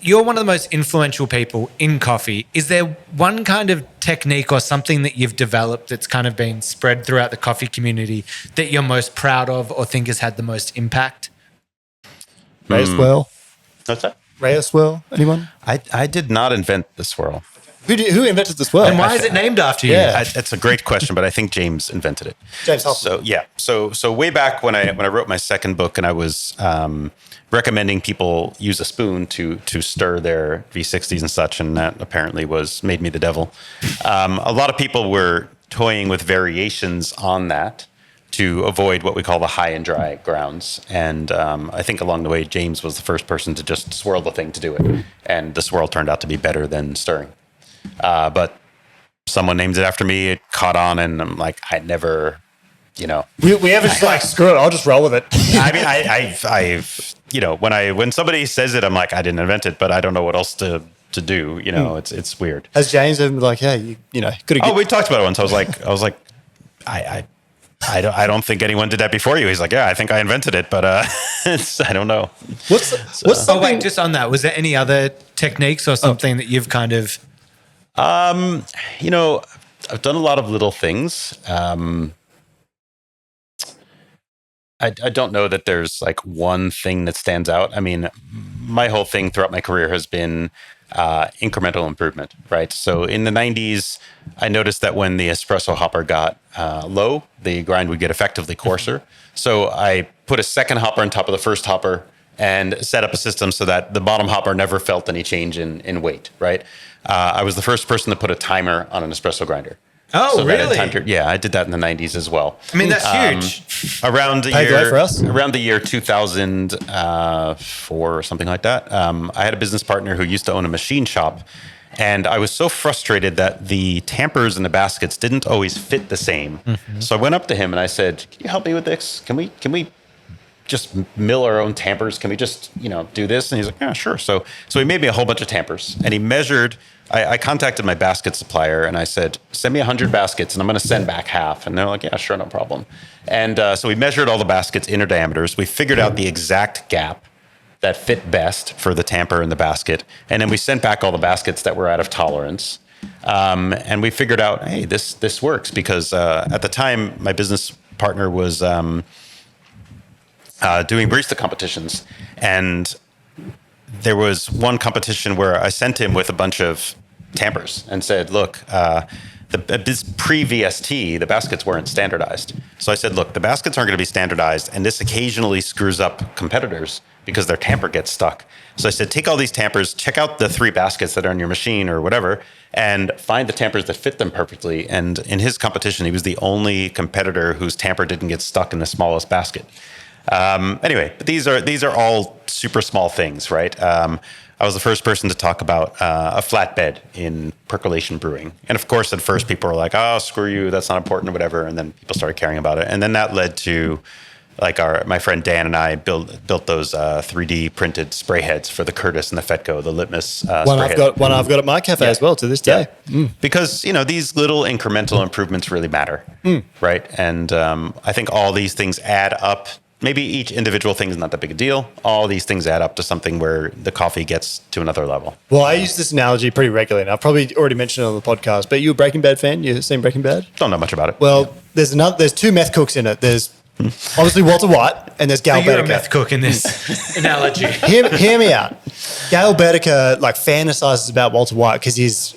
You're one of the most influential people in coffee. Is there one kind of technique or something that you've developed that's kind of been spread throughout the coffee community that you're most proud of or think has had the most impact? RAO Swirl. What's that? RAO Swirl. Anyone? I did not invent the swirl. Who invented the swirl? And why is it named after you? Yeah. That's a great question, but I think James invented it. James Hoffman. So way back when I wrote my second book and I was recommending people use a spoon to stir their V60s and such, and that apparently made me the devil. A lot of people were toying with variations on that to avoid what we call the high and dry grounds. And I think along the way, James was the first person to just swirl the thing to do it. And the swirl turned out to be better than stirring. But someone named it after me, it caught on, and I'm like, I never We haven't just like, screw it, I'll just roll with it. I mean, I've when somebody says it, I'm like, I didn't invent it, but I don't know what else to do. It's weird. Has James ever been like, hey, could have... Oh, we talked about it once. I was like, I don't think anyone did that before you. He's like, yeah, I think I invented it, but I don't know. What's Oh, wait, just on that, was there any other techniques or something that you've kind of... I've done a lot of little things. I don't know that there's like one thing that stands out. I mean, my whole thing throughout my career has been incremental improvement, right? So in the 90s, I noticed that when the espresso hopper got low, the grind would get effectively coarser. So I put a second hopper on top of the first hopper and set up a system so that the bottom hopper never felt any change in weight, right? I was the first person to put a timer on an espresso grinder. Oh, so really? I did that in the 90s as well. I mean, that's huge. Around the for us. around the year 2004 or something like that, I had a business partner who used to own a machine shop, and I was so frustrated that the tampers and the baskets didn't always fit the same. Mm-hmm. So I went up to him and I said, "Can you help me with this? Can we just mill our own tampers? Can we just do this?" And he's like, "Yeah, sure." So he made me a whole bunch of tampers, and he measured. I contacted my basket supplier and I said, "Send me 100 baskets and I'm going to send back half." And they're like, "Yeah, sure, no problem." And so we measured all the baskets' inner diameters. We figured out the exact gap that fit best for the tamper and the basket. And then we sent back all the baskets that were out of tolerance. And we figured out, hey, this works, because at the time, my business partner was doing barista competitions. And there was one competition where I sent him with a bunch of tampers and said, "Look, this pre-VST, the baskets weren't standardized." So I said, "Look, the baskets aren't going to be standardized, and this occasionally screws up competitors because their tamper gets stuck." So I said, "Take all these tampers, check out the 3 baskets that are in your machine or whatever, and find the tampers that fit them perfectly." And in his competition, he was the only competitor whose tamper didn't get stuck in the smallest basket. Anyway, but these are all super small things, right? I was the first person to talk about a flatbed in percolation brewing. And of course, at first people were like, "Oh, screw you, that's not important," or whatever. And then people started caring about it. And then that led to my friend Dan and I built those 3D printed spray heads for the Curtis and the Fetco, the Litmus spray head. One I've got at my cafe as well to this day. Yeah. Because, these little incremental improvements really matter, right? And I think all these things add up. Maybe each individual thing is not that big a deal. All these things add up to something where the coffee gets to another level. Well, I use this analogy pretty regularly, and I've probably already mentioned it on the podcast, but you a Breaking Bad fan? You seen Breaking Bad? Don't know much about it. Well, there's 2 meth cooks in it. There's obviously Walter White, and there's Gail So you're a Bedecker. meth cook in this analogy. Hear me out. Gail Bedecker fantasizes about Walter White because his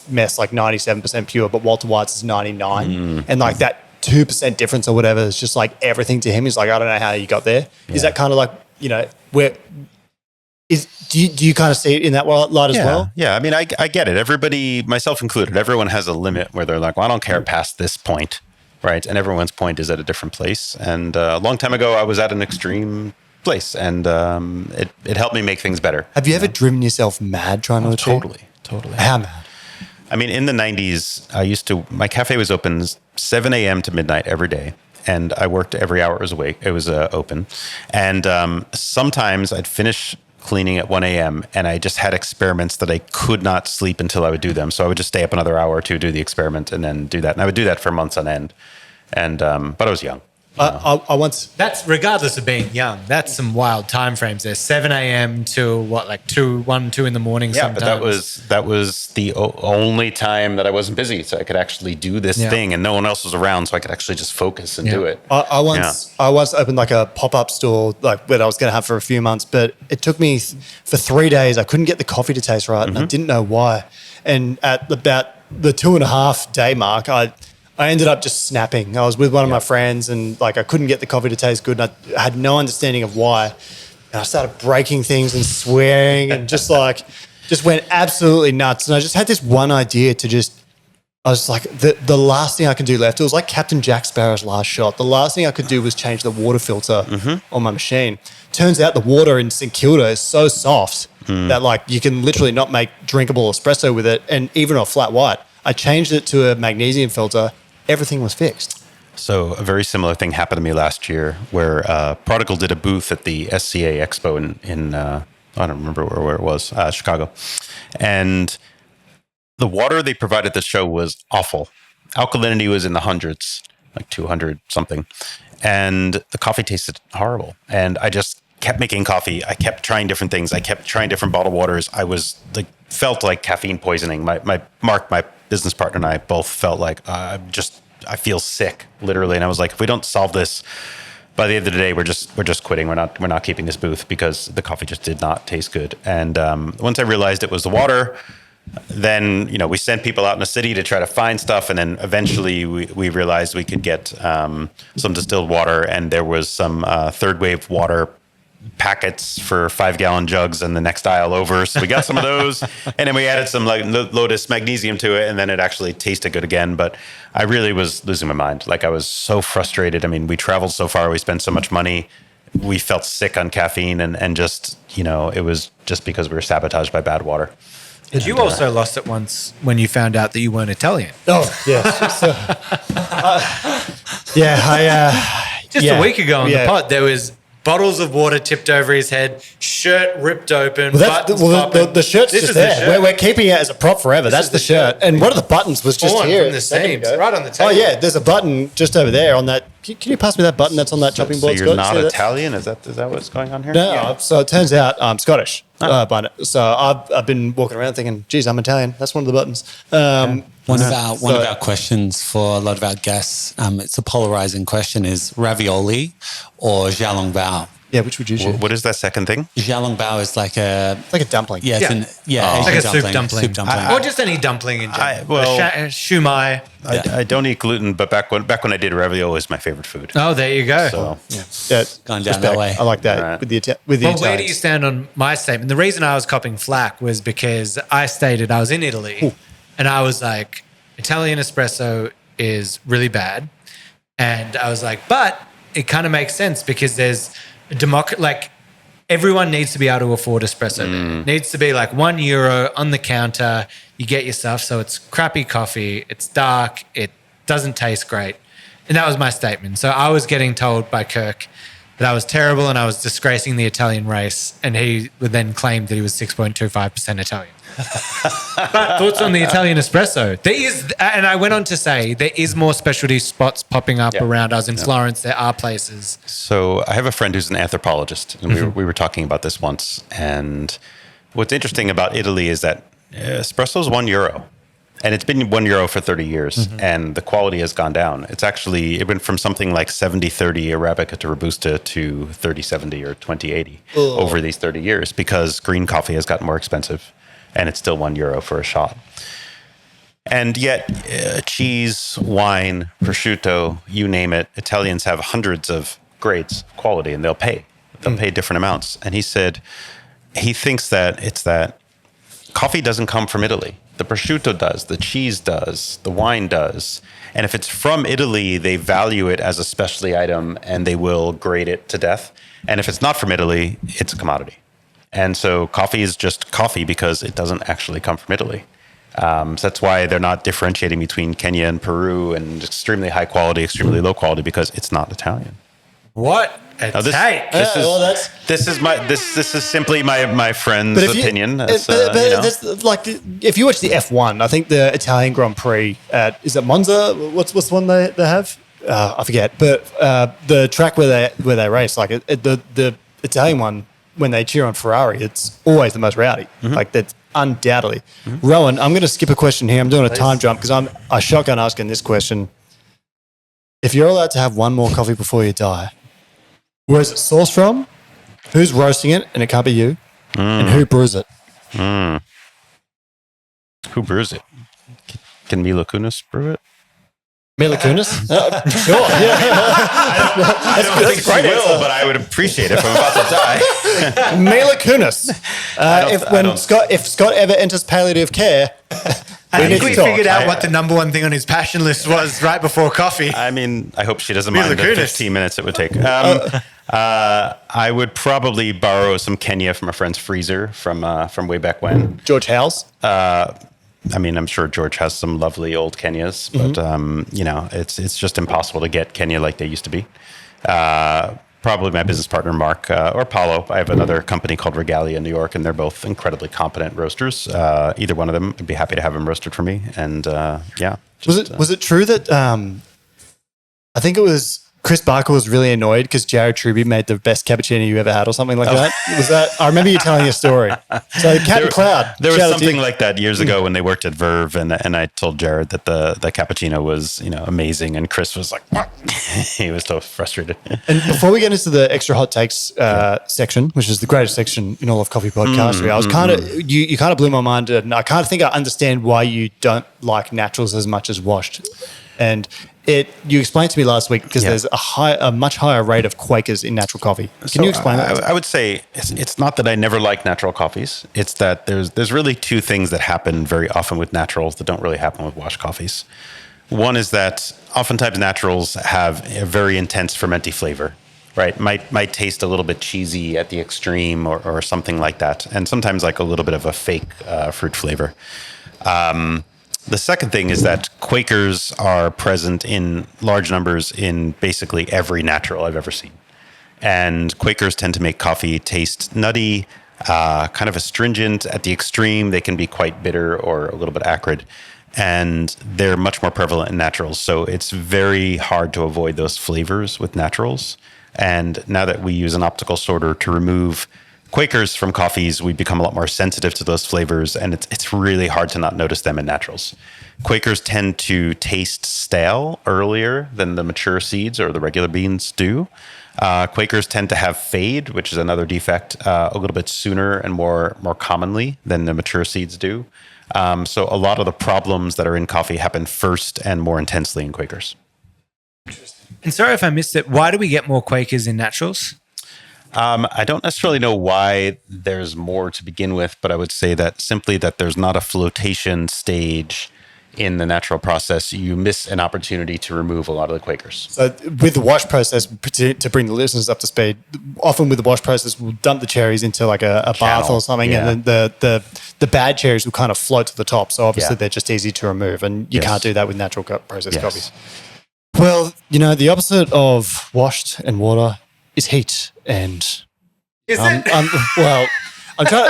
meth's 97% pure, but Walter White's is 99%. And that 2% difference or whatever is just everything to him. He's like, "I don't know how you got there." Yeah. Is that kind of where do you kind of see it in that light as well? Yeah. I mean, I get it. Everybody, myself included, everyone has a limit where they're like, "Well, I don't care past this point." Right. And everyone's point is at a different place. And a long time ago, I was at an extreme place, and it helped me make things better. Have you ever driven yourself mad trying to achieve? Totally. How mad? I mean, in the 90s, my cafe was open 7 a.m. to midnight every day. And I worked every hour it was open. And sometimes I'd finish cleaning at 1 a.m. and I just had experiments that I could not sleep until I would do them. So I would just stay up another hour or two, do the experiment, and then do that. And I would do that for months on end. And but I was young. I once... That's regardless of being young. That's some wild time frames there. 7 a.m. to 1, 2 in the morning. Yeah, sometimes. but that was the only time that I wasn't busy, so I could actually do this thing, and no one else was around, so I could actually just focus and do it. I once opened a pop-up store that I was going to have for a few months, but it took me for 3 days. I couldn't get the coffee to taste right, and I didn't know why. And at about the 2.5 day mark, I ended up just snapping. I was with one of my friends and I couldn't get the coffee to taste good, and I had no understanding of why. And I started breaking things and swearing and just went absolutely nuts. And I just had this one idea I was like, the last thing I can do left, it was like Captain Jack Sparrow's last shot. The last thing I could do was change the water filter on my machine. Turns out the water in St Kilda is so soft that you can literally not make drinkable espresso with it, and even a flat white. I changed it to a magnesium filter. Everything was fixed. So a very similar thing happened to me last year where Prodigal did a booth at the SCA Expo in I don't remember where it was, Chicago. And the water they provided at the show was awful. Alkalinity was in the hundreds, like 200 something. And the coffee tasted horrible. And I just kept making coffee. I kept trying different things. I kept trying different bottled waters. I was like, felt like caffeine poisoning. My business partner, and I both felt like I feel sick, literally. And I was like, if we don't solve this by the end of the day, we're just quitting. We're not keeping this booth because the coffee just did not taste good. And once I realized it was the water, then we sent people out in the city to try to find stuff, and then eventually we realized we could get some distilled water, and there was some third wave water packets for 5-gallon jugs in the next aisle over. So we got some of those, and then we added some like Lotus magnesium to it, and then it actually tasted good again. But I really was losing my mind. Like, I was so frustrated. I mean, we traveled so far, we spent so much money, we felt sick on caffeine, and just, it was just because we were sabotaged by bad water. Did you also lost it once when you found out that you weren't Italian? Oh, yes. So, A week ago on the pod, there was bottles of water tipped over his head, shirt ripped open, buttons popping. The shirt's just there. We're keeping it as a prop forever. That's the shirt. And one of the buttons was just here. From the seams, right on the table. Oh, yeah. There's a button just over there on that. Can you pass me that button that's on that chopping board, So you're not Italian? Is that what's going on here? No. Yeah. So it turns out I'm Scottish. So I've been walking around thinking, geez, I'm Italian. That's one of the buttons. One of our questions for a lot of our guests, it's a polarizing question, is ravioli or xiaolongbao? Yeah, which would you choose? What is that second thing? Xiaolongbao is like a dumpling. Yeah, it's like a soup dumpling. Or just any dumpling in general. Shumai. I don't eat gluten, but back when I did, ravioli was my favorite food. Oh, there you go. So yeah, gone down that way. I like that. Right. with the Well, where do you stand on my statement? The reason I was copping flack was because I stated I was in Italy and I was like, Italian espresso is really bad. And I was like, but it kind of makes sense because there's like everyone needs to be able to afford espresso. There. It needs to be like €1 on the counter. You get your stuff. So it's crappy coffee. It's dark. It doesn't taste great. And that was my statement. So I was getting told by Kirk that I was terrible and I was disgracing the Italian race. And he would then claim that he was 6.25% Italian. But thoughts on the Italian espresso? There is, and I went on to say, there is more specialty spots popping up around us in Florence. There are places. So I have a friend who's an anthropologist, and we were talking about this once. And what's interesting about Italy is that espresso is €1. And it's been €1 for 30 years, and the quality has gone down. It went from something like 70-30 Arabica to Robusta to 30-70 or 20-80 over these 30 years because green coffee has gotten more expensive, and it's still €1 for a shot. And yet, cheese, wine, prosciutto, you name it, Italians have hundreds of grades of quality, and they'll pay. They'll pay different amounts. And he said he thinks that it's that coffee doesn't come from Italy. The prosciutto does, the cheese does, the wine does. And if it's from Italy, they value it as a specialty item and they will grade it to death. And if it's not from Italy, it's a commodity. And so coffee is just coffee because it doesn't actually come from Italy. So that's why they're not differentiating between Kenya and Peru and extremely high quality, extremely low quality, because it's not Italian. What a take! This is simply my friend's opinion. That's like if you watch the F1, I think the Italian Grand Prix is it Monza? What's the one they have? I forget. But the track where they race, like the Italian one, when they cheer on Ferrari, it's always the most rowdy. Like that's undoubtedly. Rowan, I'm going to skip a question here. I'm doing a time jump because I'm a shotgun asking this question. If you're allowed to have one more coffee before you die, where's it sourced from? Who's roasting it? And it can't be you. And who brews it? Who brews it? Can Mila Kunis brew it? Mila Kunis? Sure. Yeah. I don't think she will, but I would appreciate it if I'm about to die. Mila Kunis. If Scott ever enters palliative care, I think we figured out what the number one thing on his passion list was right before coffee. I mean, I hope she doesn't mind the 15 minutes it would take. I would probably borrow some Kenya from a friend's freezer from way back when. George Howes? I mean, I'm sure George has some lovely old Kenyas, but you know, it's just impossible to get Kenya like they used to be. Probably my business partner, Mark, or Paulo. I have another company called Regalia in New York, and they're both incredibly competent roasters. Either one of them, I'd be happy to have them roasted for me. And yeah. Was it true that I think it was Chris Barker was really annoyed because Jared Truby made the best cappuccino you ever had or something like that? Was that? I remember you telling a story. So Cat Cloud. There was something like that years ago when they worked at Verve, and I told Jared that the cappuccino was, you know, amazing, and Chris was like, what? He was so frustrated. And before we get into the extra hot takes section, which is the greatest section in all of coffee podcasting, I was kind of you kind of blew my mind, and I kind of think I understand why you don't like naturals as much as washed. And you explained to me last week because there's a much higher rate of Quakers in natural coffee. Can you explain that? I would say it's not that I never like natural coffees. It's that there's really two things that happen very often with naturals that don't really happen with washed coffees. One is that oftentimes naturals have a very intense fermenty flavor, right? Might taste a little bit cheesy at the extreme or something like that, and sometimes like a little bit of a fake fruit flavor. The second thing is that Quakers are present in large numbers in basically every natural I've ever seen. And Quakers tend to make coffee taste nutty, kind of astringent at the extreme. They can be quite bitter or a little bit acrid. And they're much more prevalent in naturals. So it's very hard to avoid those flavors with naturals. And now that we use an optical sorter to remove Quakers from coffees, we become a lot more sensitive to those flavors, and it's really hard to not notice them in naturals. Quakers tend to taste stale earlier than the mature seeds or the regular beans do. Quakers tend to have fade, which is another defect, a little bit sooner and more commonly than the mature seeds do. So a lot of the problems that are in coffee happen first and more intensely in Quakers. And sorry if I missed it, why do we get more Quakers in naturals? I don't necessarily know why there's more to begin with, but I would say that simply that there's not a flotation stage in the natural process. You miss an opportunity to remove a lot of the Quakers. So with the wash process, to bring the listeners up to speed, often with the wash process, we'll dump the cherries into like a bath or something, and then the bad cherries will kind of float to the top. So obviously they're just easy to remove, and you can't do that with natural processed coffees. Well, you know, the opposite of washed and water is heat, and is it? I'm trying to.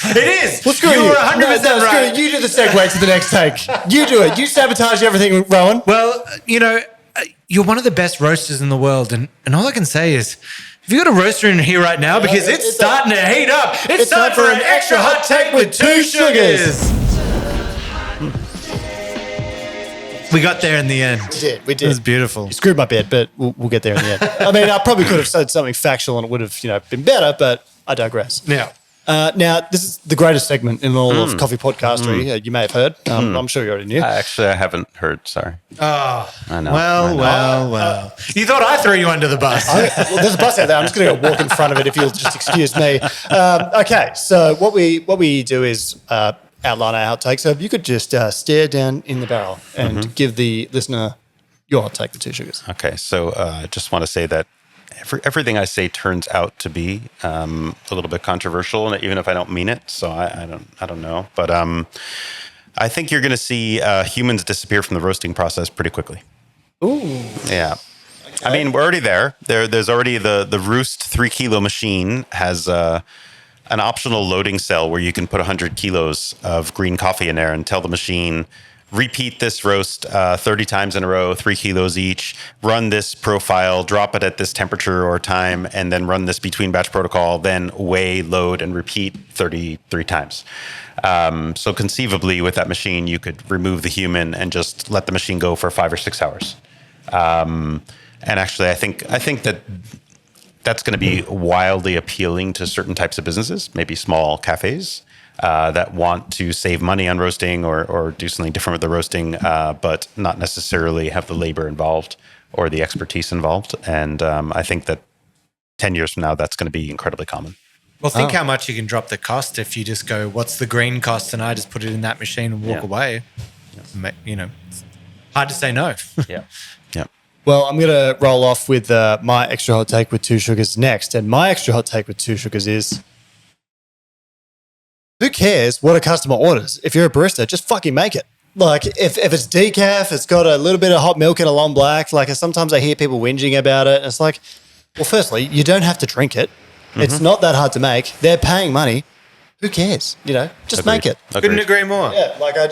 It is. Well, screw you you. were 100% right. You do the segue to the next take. You do it. You sabotage everything, Rowan. Well, you know, you're one of the best roasters in the world, and all I can say is, have you got a roaster in here right now? Because it's starting to heat up. It's time for an extra hot take with 2 sugars. We got there in the end. We did. It was beautiful. You screwed my bed, but we'll get there in the end. I mean, I probably could have said something factual and it would have, been better, but I digress. Yeah. Now, this is the greatest segment in all of coffee podcastery. You may have heard. I'm sure you already knew. Actually, I haven't heard. Sorry. Oh, I know. Well. You thought I threw you under the bus. Well, there's a bus out there. I'm just going to walk in front of it if you'll just excuse me. Okay, so what we do is outline our hot take. So if you could just stare down in the barrel and give the listener your hot take with 2 sugars. Okay, so I just want to say that everything I say turns out to be a little bit controversial, and even if I don't mean it. So I don't know, but I think you're going to see humans disappear from the roasting process pretty quickly. Ooh, yeah. Okay. I mean, we're already there. There's already the Roost 3 kilo machine has an optional loading cell where you can put 100 kilos of green coffee in there and tell the machine, repeat this roast 30 times in a row, 3 kilos each, run this profile, drop it at this temperature or time, and then run this between batch protocol, then weigh, load, and repeat 33 times. So conceivably with that machine, you could remove the human and just let the machine go for 5 or 6 hours. And actually, I think that's going to be wildly appealing to certain types of businesses, maybe small cafes that want to save money on roasting or do something different with the roasting, but not necessarily have the labor involved or the expertise involved. And I think that 10 years from now, that's going to be incredibly common. Well, think how much you can drop the cost if you just go, what's the green cost? And I just put it in that machine and walk away. Yeah. It's hard to say no. Yeah. Well, I'm going to roll off with my extra hot take with 2 sugars next. And my extra hot take with 2 sugars is who cares what a customer orders? If you're a barista, just fucking make it. Like if it's decaf, it's got a little bit of hot milk and a long black. Like sometimes I hear people whinging about it. It's like, well, firstly, you don't have to drink it. It's not that hard to make. They're paying money. Who cares? Just make it. Couldn't agree more. Yeah, like I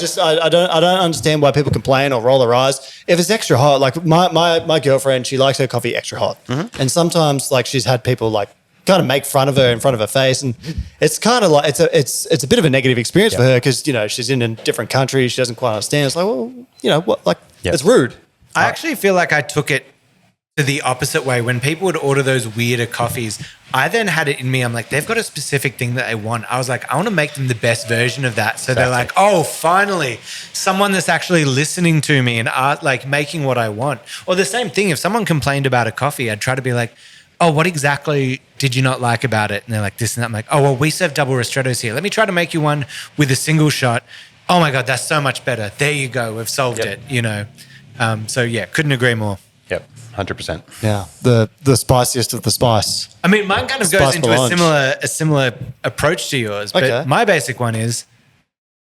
don't understand why people complain or roll their eyes. If it's extra hot, like my girlfriend, she likes her coffee extra hot, and sometimes like she's had people like kind of make fun of her in front of her face, and it's kind of like it's a bit of a negative experience for her because she's in a different country, she doesn't quite understand. It's like, well, what, like it's rude. I actually feel like I took it to the opposite way. When people would order those weirder coffees, I then had it in me. I'm like, they've got a specific thing that they want. I was like, I want to make them the best version of that. So they're like, oh, finally, someone that's actually listening to me and like making what I want. Or the same thing, if someone complained about a coffee, I'd try to be like, oh, what exactly did you not like about it? And they're like, this and that. I'm like, oh, well, we serve double ristrettos here. Let me try to make you one with a single shot. Oh my God, that's so much better. There you go. We've solved it, So yeah, couldn't agree more. Yep, 100%. Yeah, the spiciest of the spice. I mean, mine kind of goes into a similar approach to yours, but my basic one is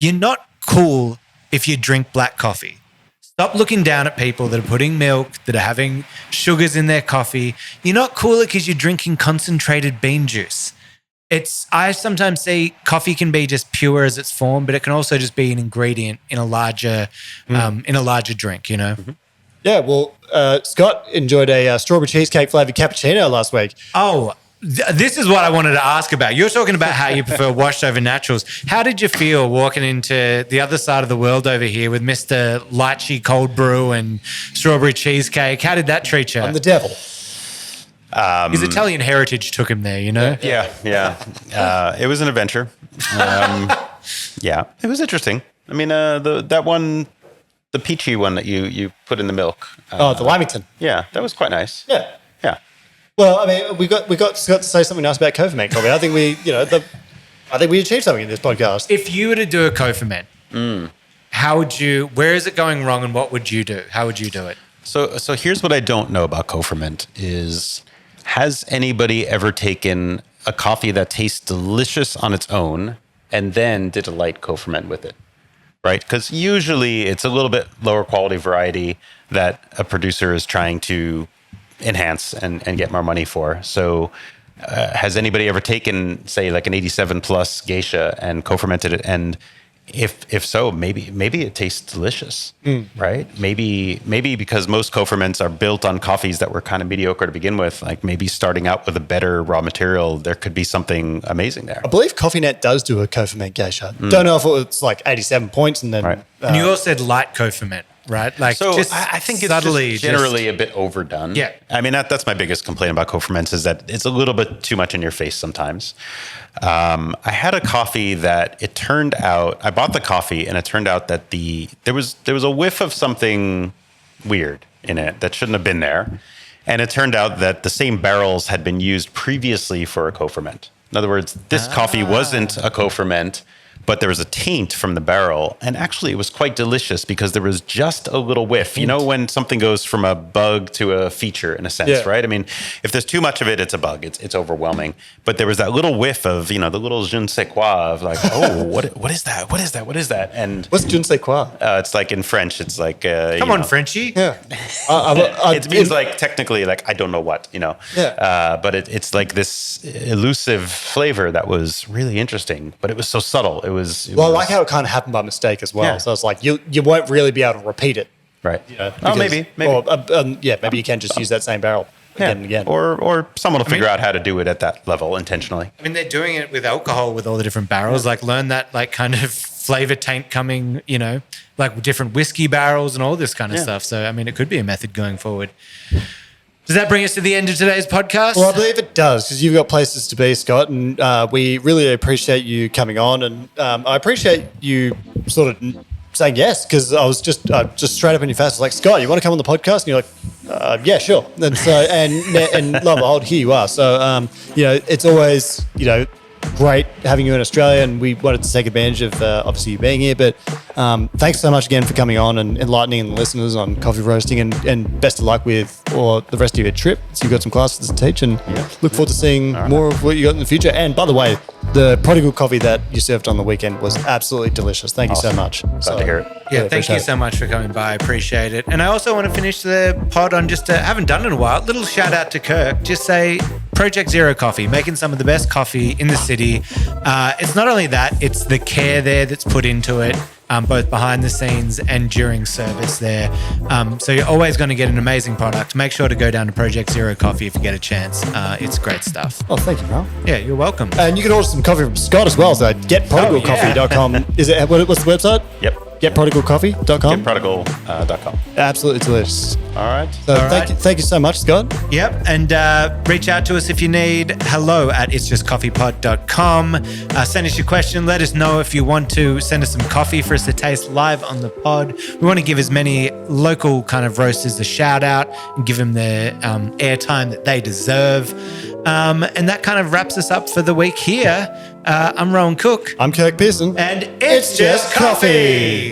you're not cool if you drink black coffee. Stop looking down at people that are putting milk, that are having sugars in their coffee. You're not cooler because you're drinking concentrated bean juice. I sometimes say coffee can be just pure as its form, but it can also just be an ingredient in a larger drink, Mm-hmm. Yeah, well, Scott enjoyed a strawberry cheesecake flavored cappuccino last week. Oh, this is what I wanted to ask about. You're talking about how you prefer washed over naturals. How did you feel walking into the other side of the world over here with Mr. Lychee cold brew and strawberry cheesecake? How did that treat you? I'm the devil. His Italian heritage took him there, Yeah. It was an adventure. Yeah, it was interesting. I mean, that one, the peachy one that you put in the milk. The Lamington. Yeah, that was quite nice. Yeah. Yeah. Well, I mean, we got Scott to say something nice about co-ferment coffee. I think we achieved something in this podcast. If you were to do a co-ferment, where is it going wrong and what would you do? How would you do it? So here's what I don't know about co-ferment is, has anybody ever taken a coffee that tastes delicious on its own and then did a light co-ferment with it? Right? Because usually it's a little bit lower quality variety that a producer is trying to enhance and get more money for. So has anybody ever taken, say, like an 87 plus geisha and co-fermented it? And if so, maybe it tastes delicious, right? Maybe because most co-ferments are built on coffees that were kind of mediocre to begin with, like maybe starting out with a better raw material, there could be something amazing there. I believe CoffeeNet does do a co-ferment geisha. Don't know if it was like 87 points and then... Right. And you all said light co-ferment, right? Like, so just I think it's subtly just generally a bit overdone. Yeah. I mean, that's my biggest complaint about co-ferments is that it's a little bit too much in your face sometimes. I had a coffee that it turned out, I bought the coffee and it turned out that there was a whiff of something weird in it that shouldn't have been there. And it turned out that the same barrels had been used previously for a co-ferment. In other words, this coffee wasn't a co-ferment, but there was a taint from the barrel. And actually, it was quite delicious because there was just a little whiff. You know, when something goes from a bug to a feature, in a sense, right? I mean, if there's too much of it, it's a bug. It's overwhelming. But there was that little whiff of, the little je ne sais quoi of like, oh, what is that? What is that? What is that? And what's je ne sais quoi? It's like in French, it's like... Come on, Frenchie. Yeah. It means like technically like I don't know what, Yeah. But it's like this elusive flavor that was really interesting, but it was so subtle. I like how it kind of happened by mistake as well. Yeah. So it's like you won't really be able to repeat it. Right. Maybe. Or, maybe you can just use that same barrel again and again. Or someone will figure out how to do it at that level intentionally. I mean, they're doing it with alcohol with all the different barrels. Like, learn that, like, kind of flavor taint coming, like different whiskey barrels and all this kind of stuff. So, I mean, it could be a method going forward. Does that bring us to the end of today's podcast? Well, I believe it does because you've got places to be, Scott, and we really appreciate you coming on, and I appreciate you sort of saying yes because I was just straight up in your face. I was like, Scott, you want to come on the podcast? And you're like, yeah, sure. And so and lo and behold, here you are. So it's always great having you in Australia, and we wanted to take advantage of obviously you being here. But thanks so much again for coming on and enlightening the listeners on coffee roasting, and best of luck with the rest of your trip. So you've got some classes to teach, and look forward to seeing more of what you got in the future. And by the way, the prodigal coffee that you served on the weekend was absolutely delicious. Thank you so much. Glad to hear it. Yeah, thank you so much for coming by. I appreciate it. And I also want to finish the pod on just haven't done it in a while. Little shout out to Kirk. Just say Project Zero Coffee, making some of the best coffee in the city. It's not only that, it's the care there that's put into it, both behind the scenes and during service there. So you're always going to get an amazing product. Make sure to go down to Project Zero Coffee if you get a chance. It's great stuff. Oh, thank you, Rao. Yeah, you're welcome. And you can order some coffee from Scott as well. So getprodigalcoffee.com. Is it what's the website? Yep. Getprodigalcoffee.com. Getprodigal.com. Absolutely delicious. All right. So thank you so much, Scott. Yep. And reach out to us if you need. hello@itsjustcoffeepod.com. Send us your question. Let us know if you want to send us some coffee for us to taste live on the pod. We want to give as many local kind of roasters a shout out and give them the airtime that they deserve. And that kind of wraps us up for the week here. I'm Rowan Cook. I'm Kirk Pearson. And it's just coffee.